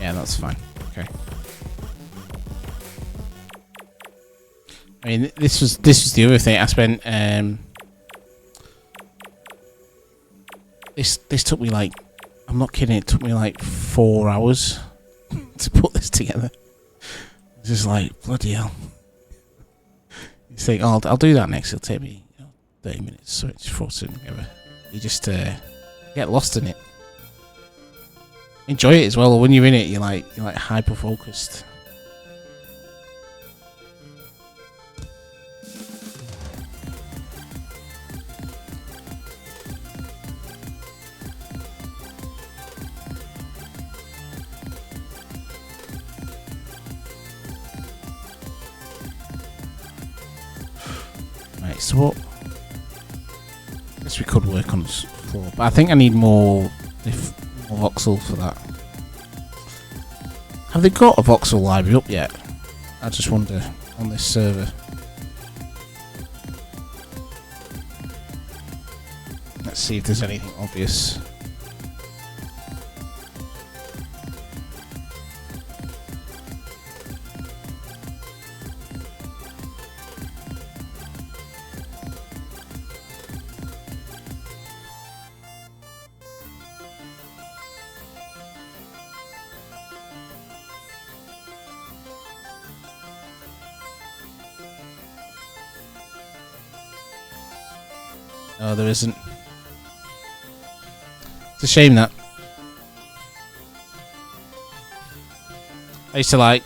[SPEAKER 1] Yeah, that's fine. Okay. I mean, this was the other thing I spent. This took me like, I'm not kidding. It took me like 4 hours to put this together. It's just like bloody hell. You think, oh, I'll do that next. It'll take me 30 minutes. So it's frozen together. You just get lost in it. Enjoy it as well. When you're in it, you're like hyper focused. Right, so what? I guess we could work on this floor, but I think I need more voxel for that. Have they got a voxel library up yet? I just wonder on this server. Let's see if there's anything obvious. No, there isn't. It's a shame that. I used to like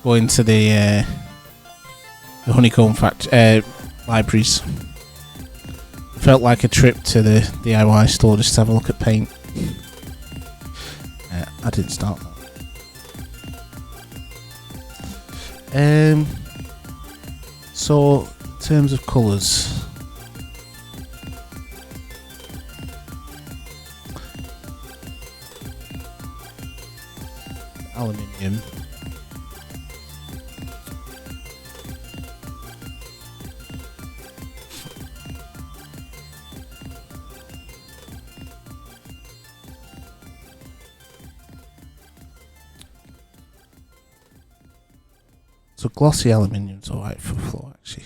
[SPEAKER 1] going to the honeycomb libraries. It felt like a trip to the DIY store just to have a look at paint. I didn't start that. So, in terms of colours. Aluminium. So glossy aluminium's alright for the floor actually.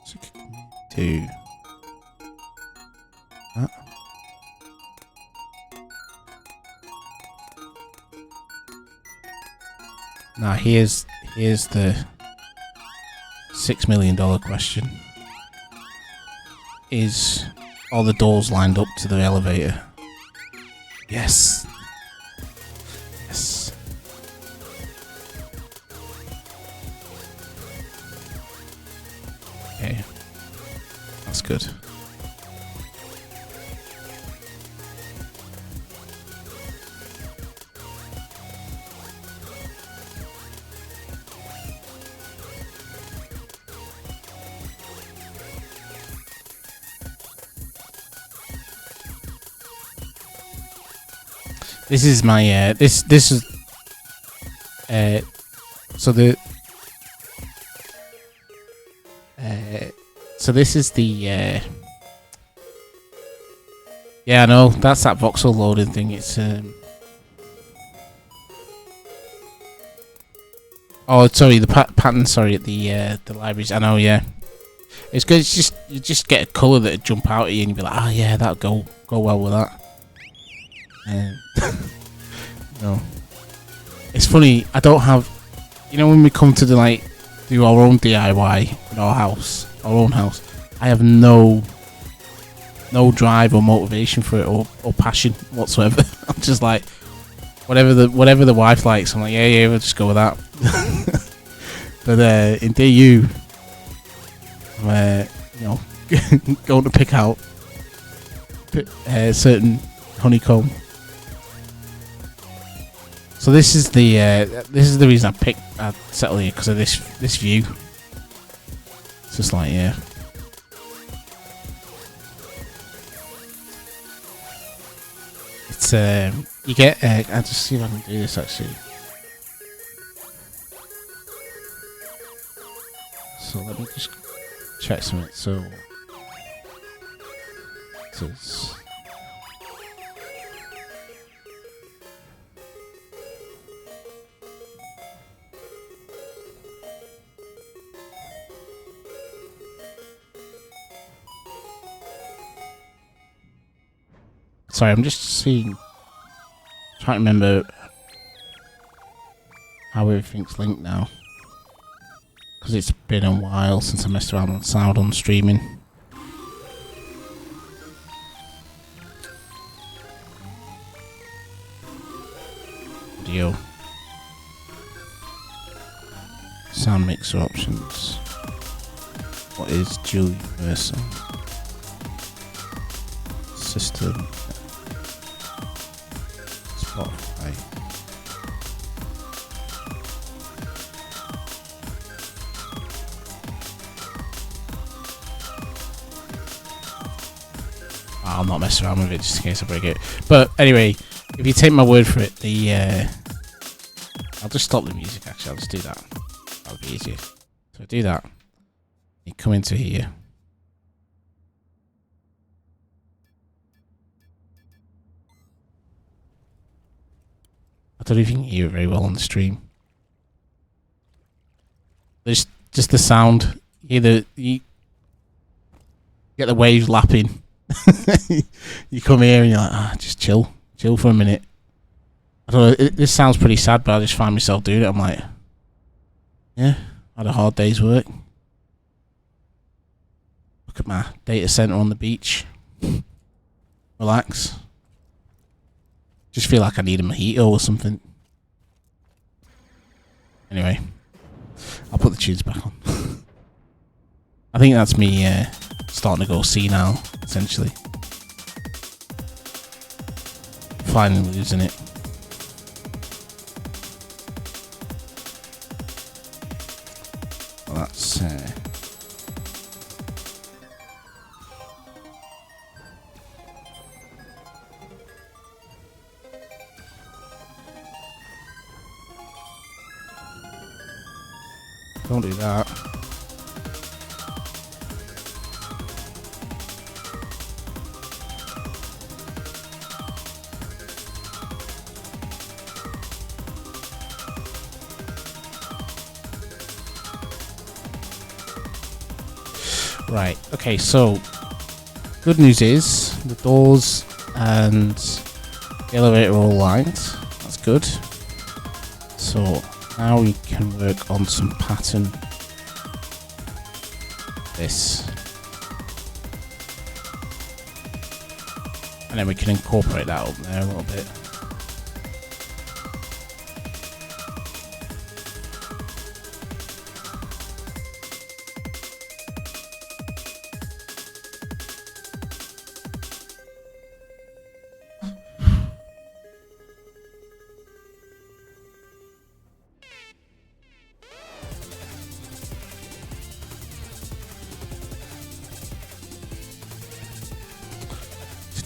[SPEAKER 1] So can we do that? Now here's the $6 million question. Is all the doors lined up to the elevator? Yes. Yes. Okay. That's good. This is my this is so the so this is the yeah, I know that's that voxel loading thing. It's oh sorry, the pattern, sorry, at the libraries. I know, yeah, it's good. It's just you just get a colour that'd jump out at you and you'd be like, oh yeah, that'll go well with that. No, it's funny. I don't have, you know, when we come to do our own DIY in our own house, I have no drive or motivation for it or passion whatsoever. I'm just like, whatever the wife likes, I'm like, yeah, we'll just go with that. But in DU, I'm you know, going to pick out certain honeycomb. So this is the reason I settled here, because of this view. It's just like, yeah. It's you get I'll just see if I can do this actually. So let me just check something. So it's sorry, I'm just trying to remember how everything's linked now, because it's been a while since I messed around on sound on streaming. Video. Sound mixer options. What is dual universal? System. Spotify. I'll not mess around with it just in case I break it. But anyway, if you take my word for it, I'll just stop the music actually, I'll just do that. That'll be easier. So do that. You come into here. I don't know if you can hear it very well on the stream. There's just the sound. You get the waves lapping. You come here and you're like, just chill for a minute. I don't know. This sounds pretty sad, but I just find myself doing it. I'm like, yeah, I had a hard day's work. Look at my data center on the beach. Relax. Just feel like I need a mojito or something. Anyway, I'll put the tunes back on. I think that's me starting to go senile, essentially. Finally losing it. Well, that's... Don't do that. Right, okay, so good news is the doors and the elevator are all lined. That's good. So now we can work on some pattern. This. And then we can incorporate that up there a little bit.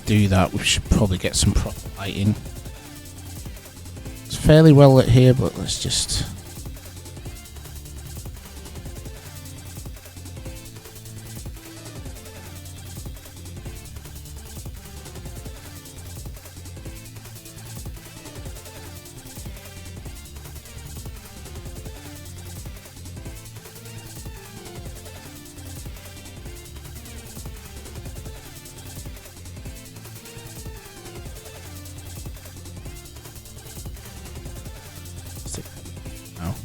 [SPEAKER 1] Do that, we should probably get some proper lighting. It's fairly well lit here, but let's just... Oh.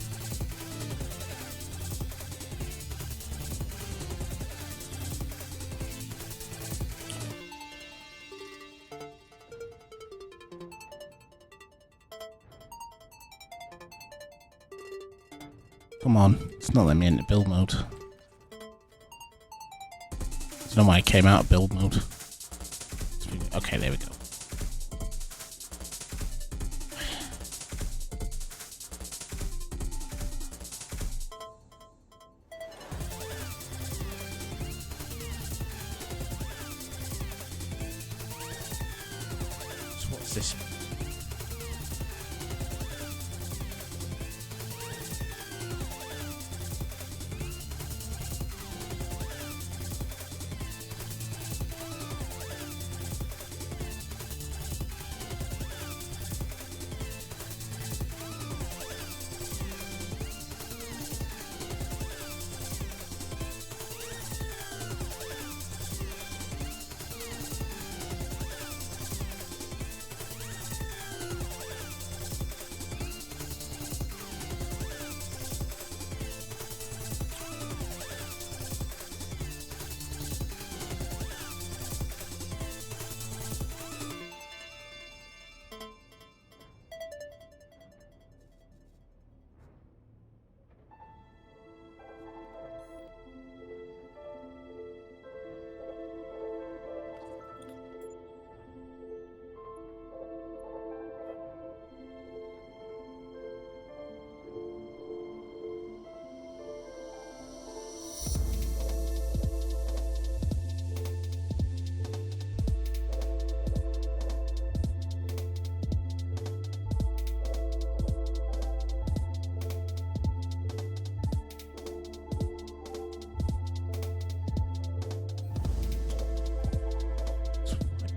[SPEAKER 1] Come on, it's not letting me into build mode. I don't know why I came out of build mode. Okay, there we go. So what's this?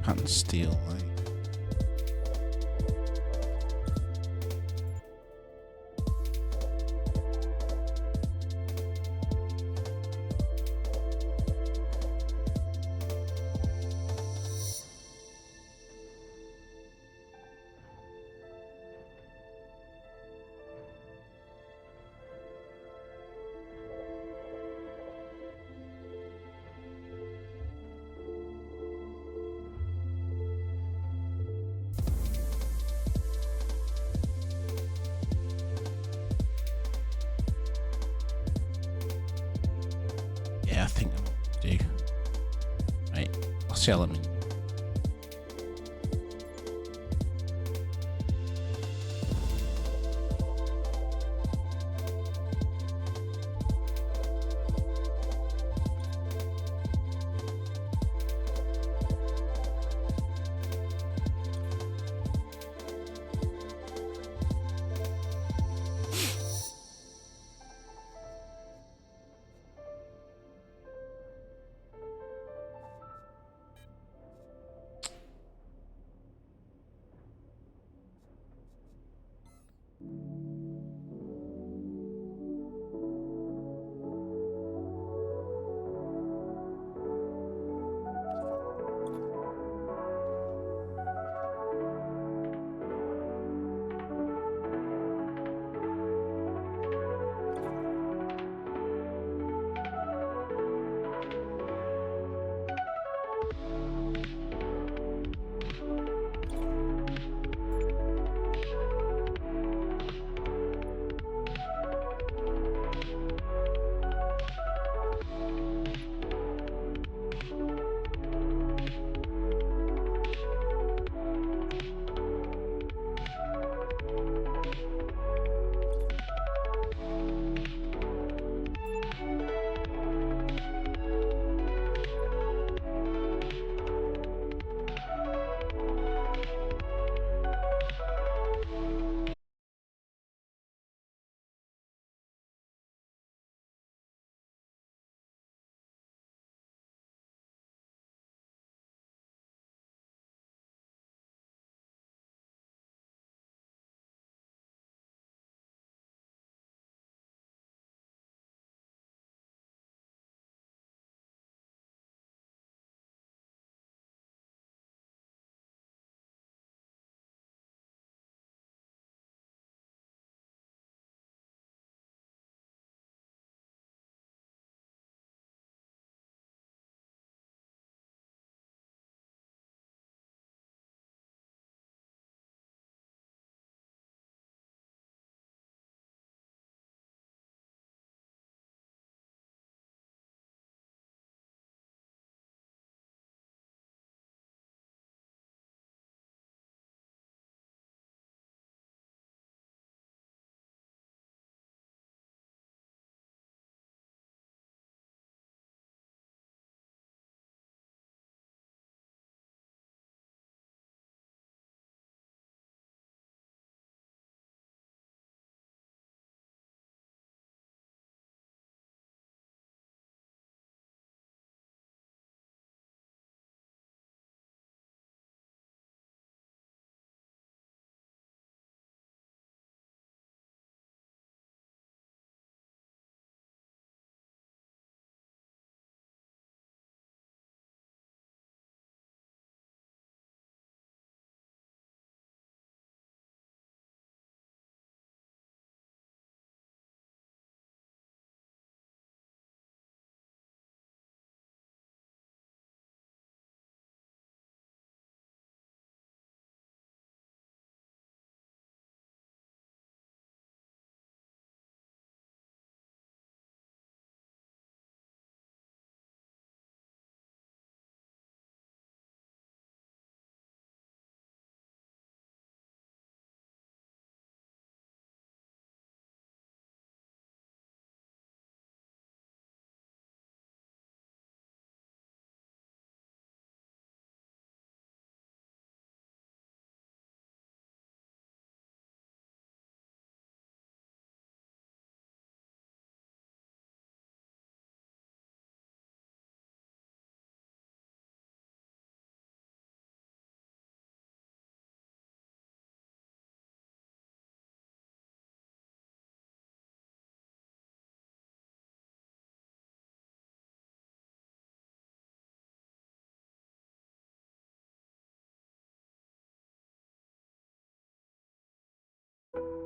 [SPEAKER 1] Pattern steel light. Yeah, I think I'm going to do. Right, I'll see how them.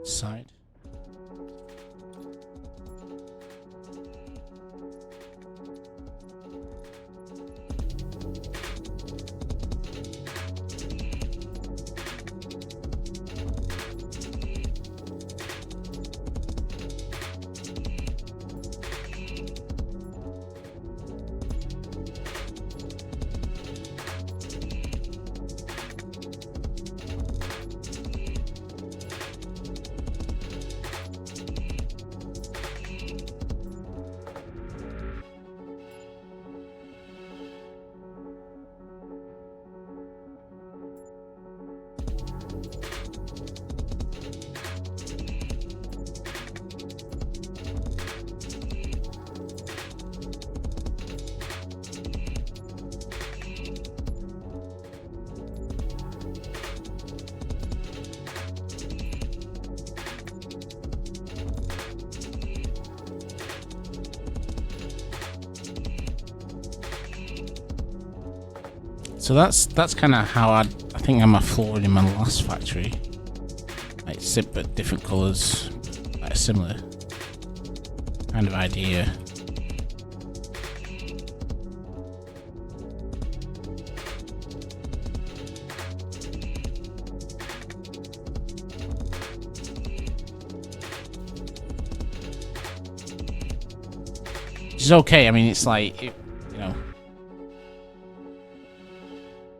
[SPEAKER 1] Side. So that's kind of how I think I'm flooring in my last factory. Like simple but different colours, like a similar kind of idea. Which is okay. I mean, it's like you know,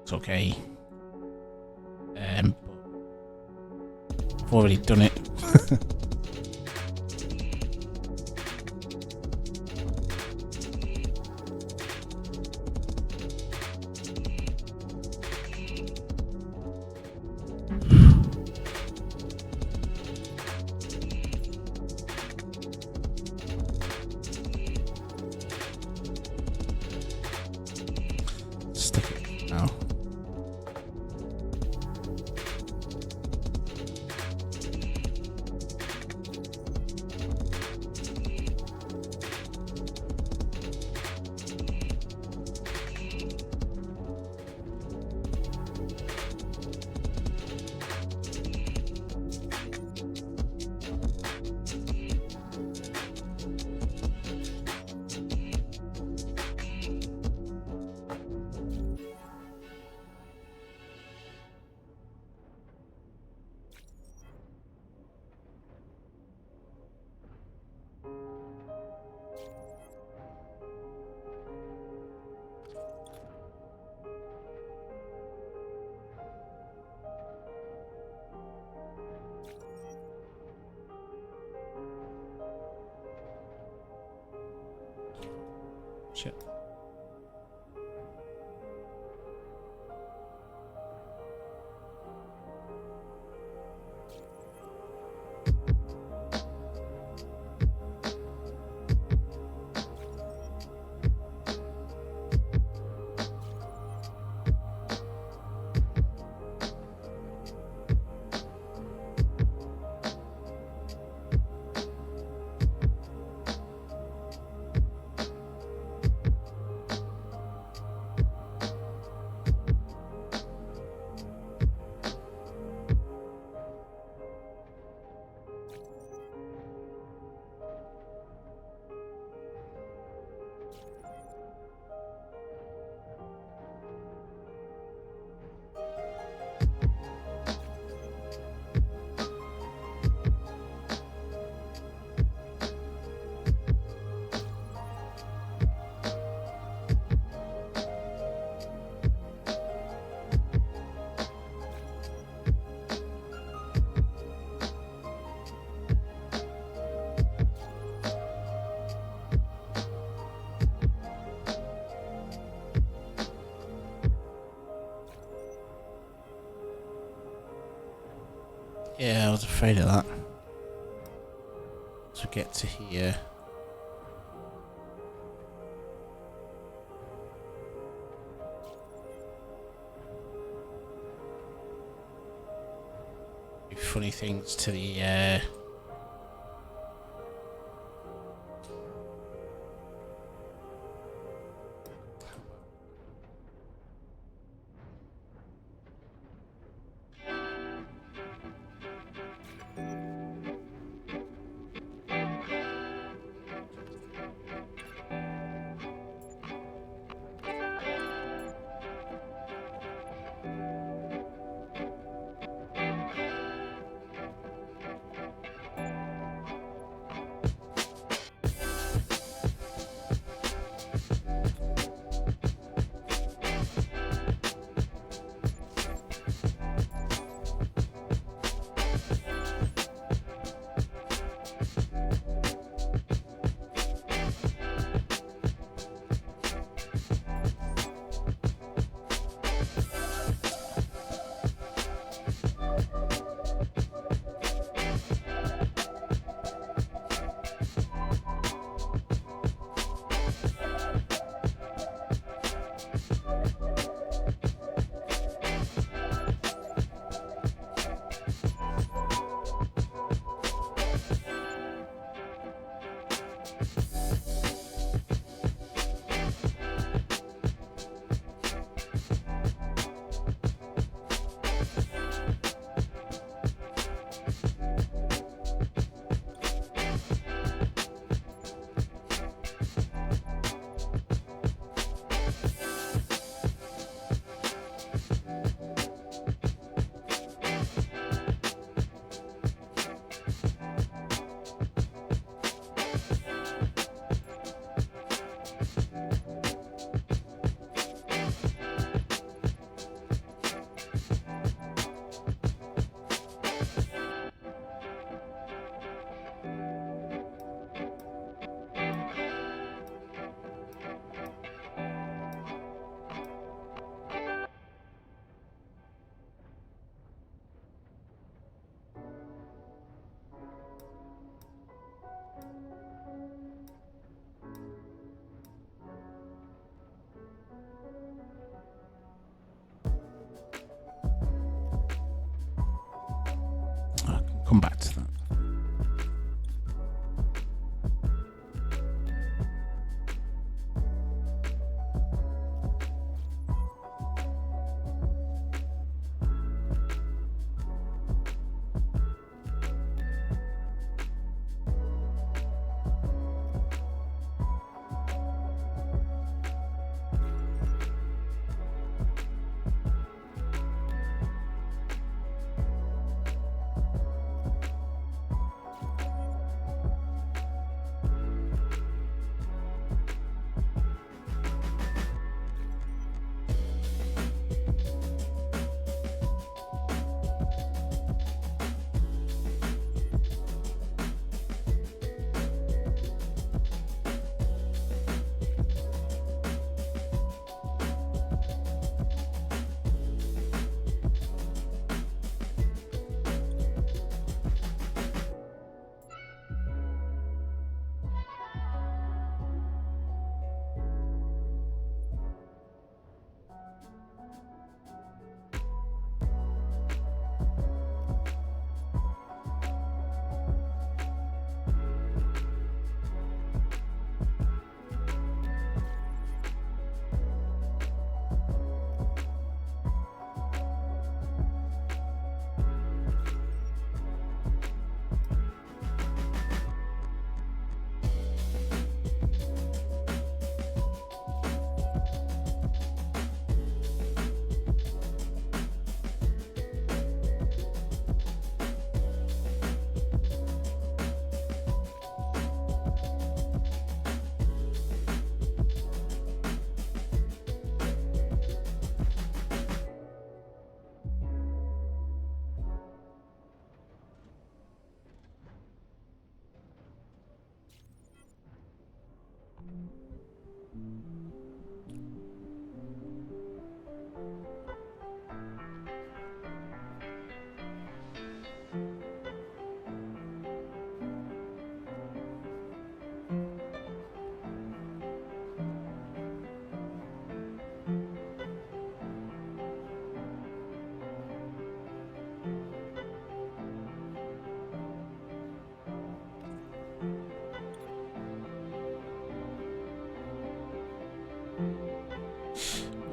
[SPEAKER 1] it's okay. But I've already done it. Stick it now. Shit. Yeah, I was afraid of that. To get to here. Do funny things to the come back to that.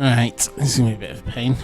[SPEAKER 1] Right, this is going to be a bit of a pain.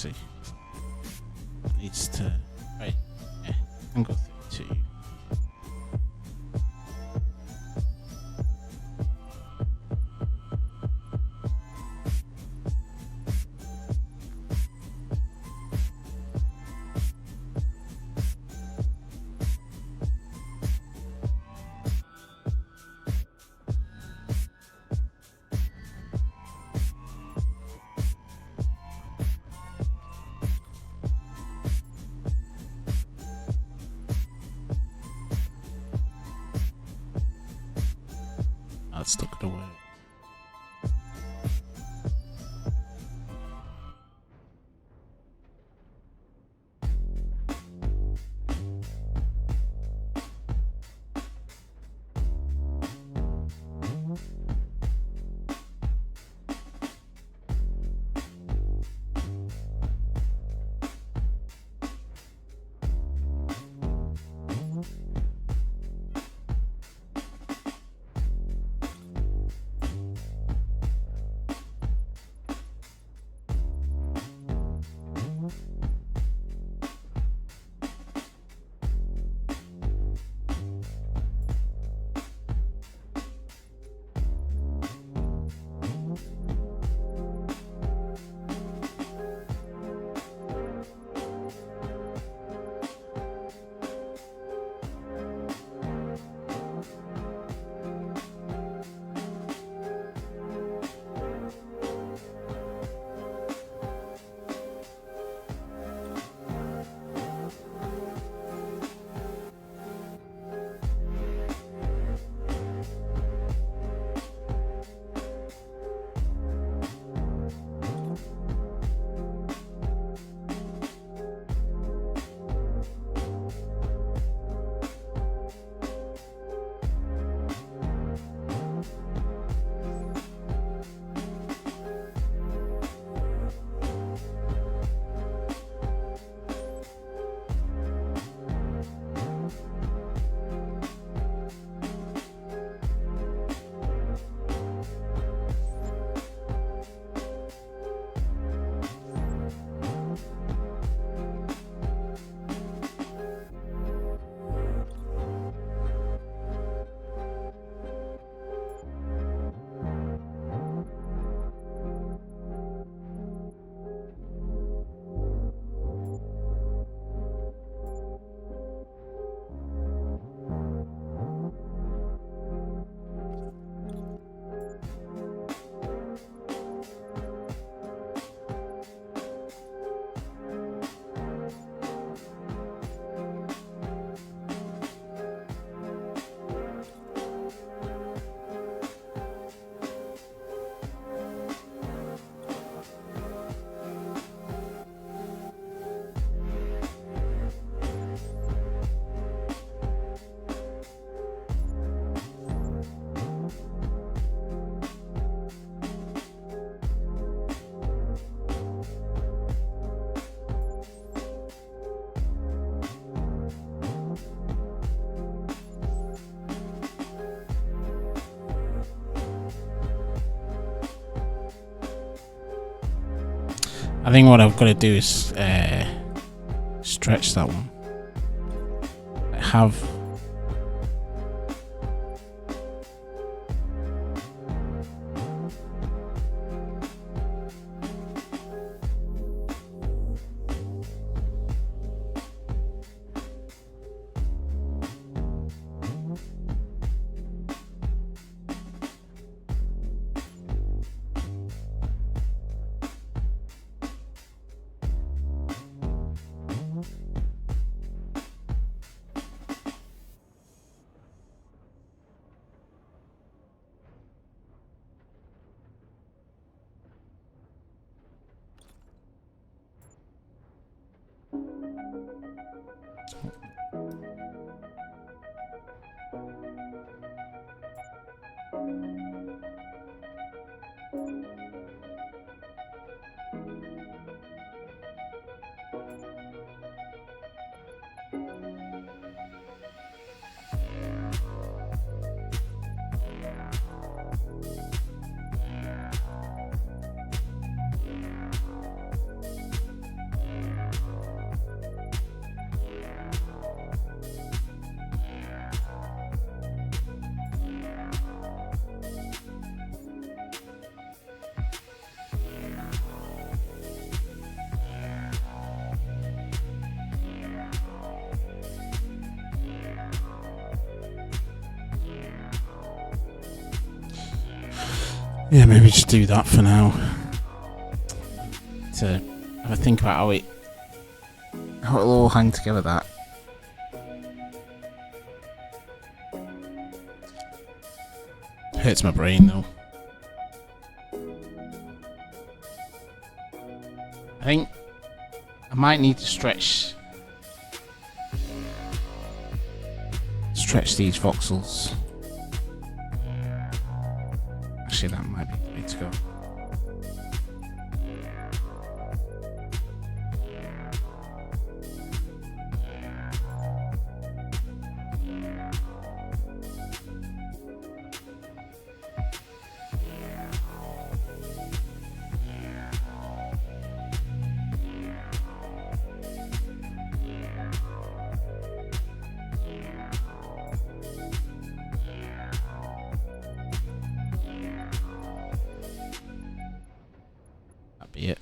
[SPEAKER 1] see. Needs to. Right. Yeah. Angle 32. That's still gonna work. I think what I've got to do is stretch that one. Have Yeah, maybe just do that for now. To have a think about how it'll all hang together. That hurts my brain though. I think I might need to stretch these voxels. Actually, that might be the way to go. Be it.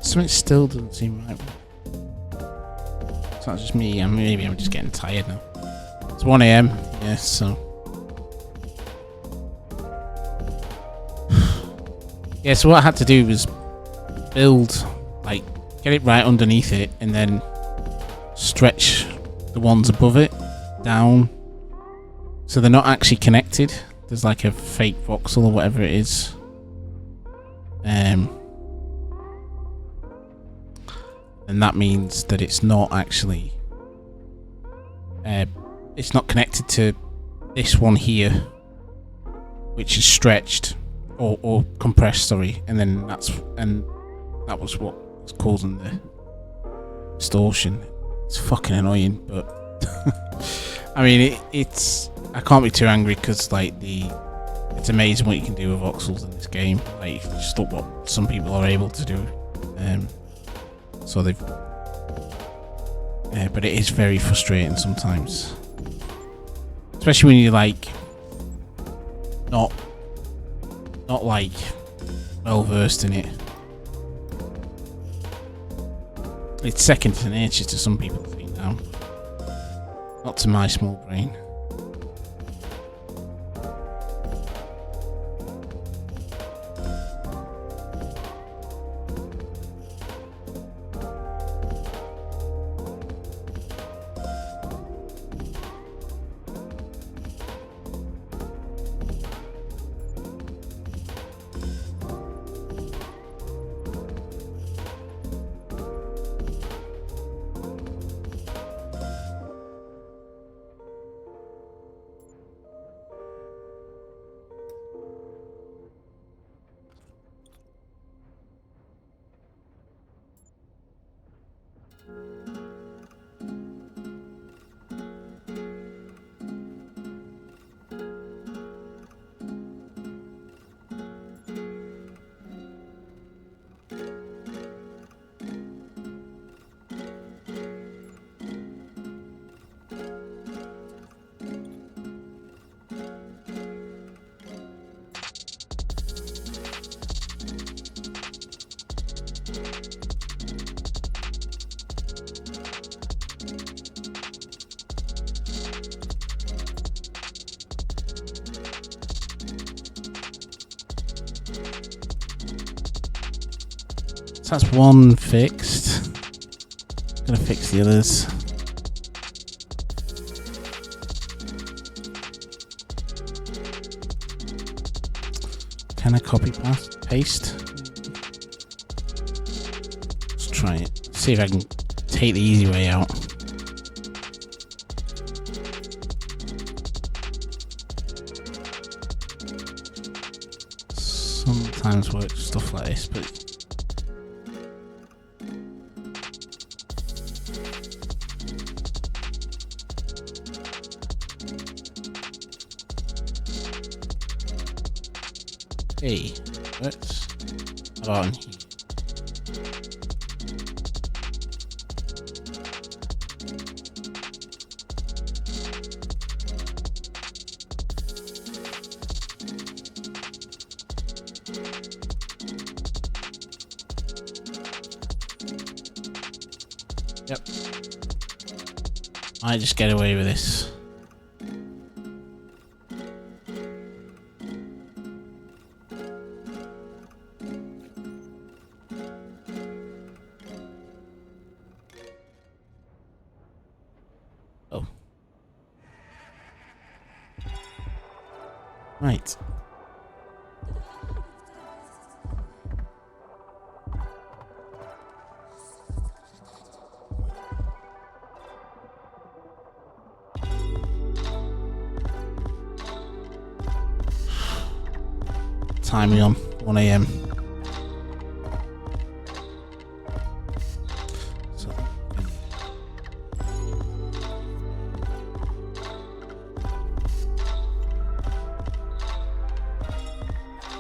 [SPEAKER 1] Something still doesn't seem right. It's not just me. Maybe I'm just getting tired now. It's 1 AM. Yeah, so. Yeah, so what I had to do was build, like, get it right underneath it, and then stretch the ones above it down, so they're not actually connected. There's like a fake voxel or whatever it is. And that means that it's not actually it's not connected to this one here, which is stretched or compressed, sorry, and that was what was causing the distortion. It's fucking annoying, but I mean it's I can't be too angry because like it's amazing what you can do with voxels in this game. Like, just look what some people are able to do. So they've, but it is very frustrating sometimes, especially when you're like not like well versed in it. It's second to nature to some people, I think now, not to my small brain. So that's one fixed. Gonna fix the others. Can I copy paste? Let's try it. See if I can take the easy way out. Sometimes works stuff like this, but Works. How about on here? Yep. I just get away with this. Oh. Right. Timing on 1 AM. So,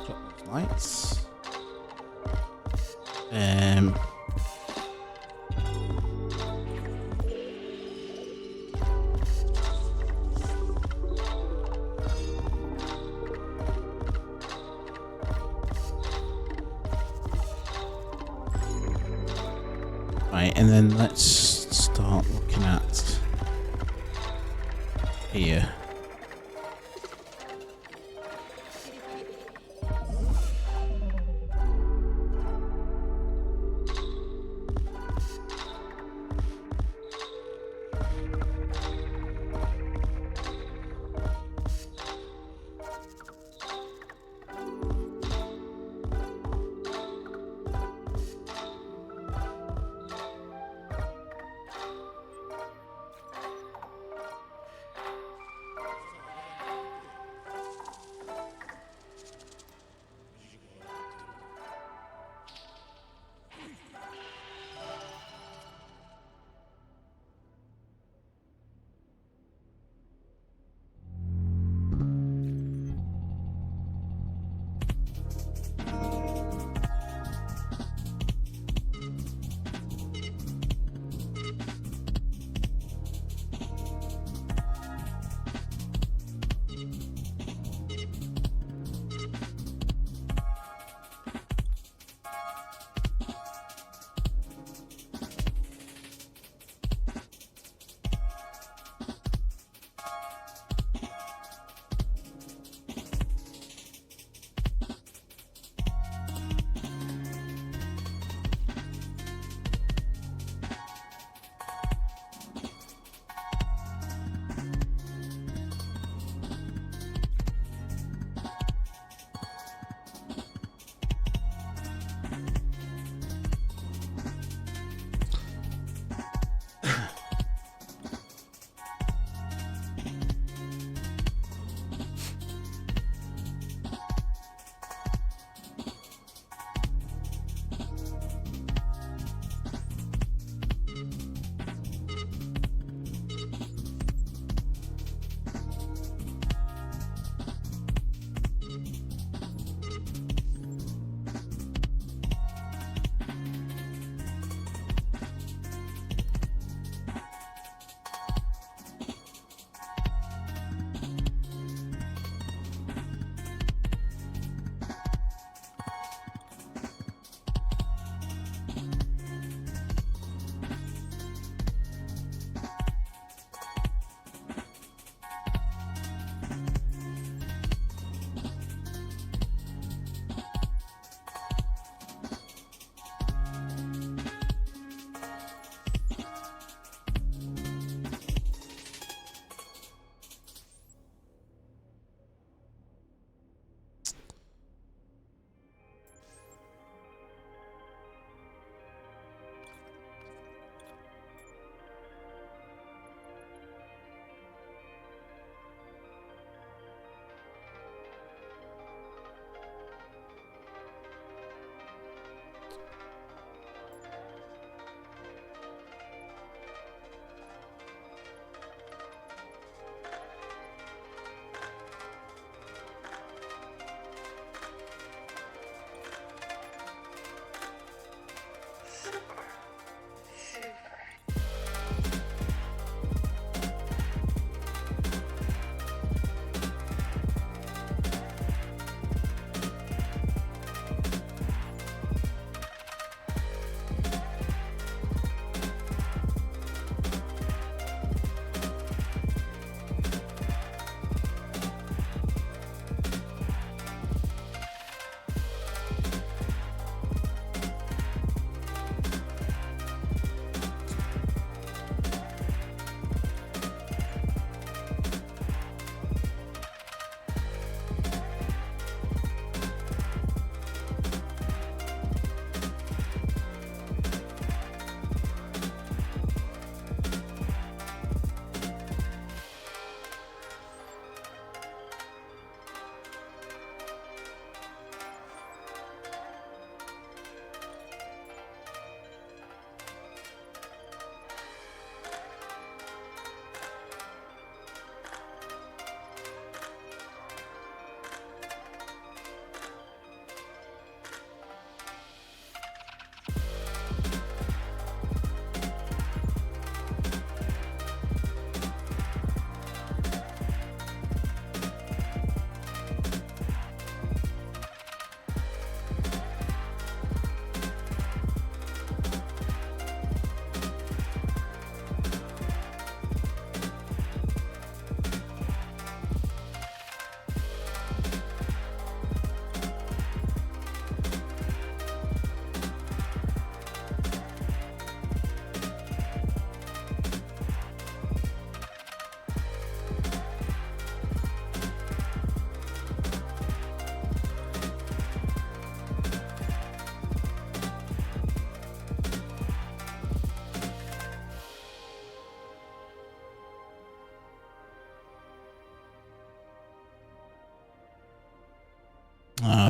[SPEAKER 1] drop those lights. Right, and then let's start looking at here.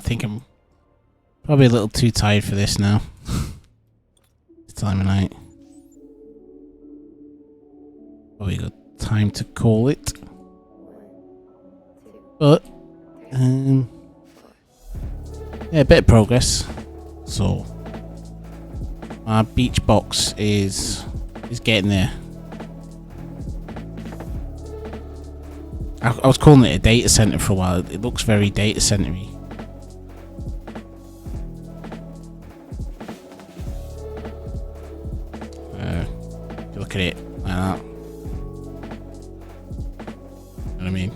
[SPEAKER 1] think I'm probably a little too tired for this now. It's time of night. Probably got time to call it. But yeah, a bit of progress. So my beach box is getting there. I was calling it a data center for a while. It looks very data center-y. If you look at it like that, you know what I mean?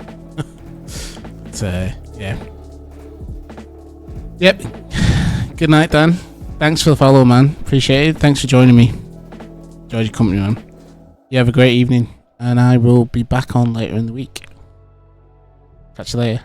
[SPEAKER 1] But yeah. Yep. Good night, Dan. Thanks for the follow, man. Appreciate it. Thanks for joining me. Enjoyed your company, man. You have a great evening, and I will be back on later in the week. Catch you later.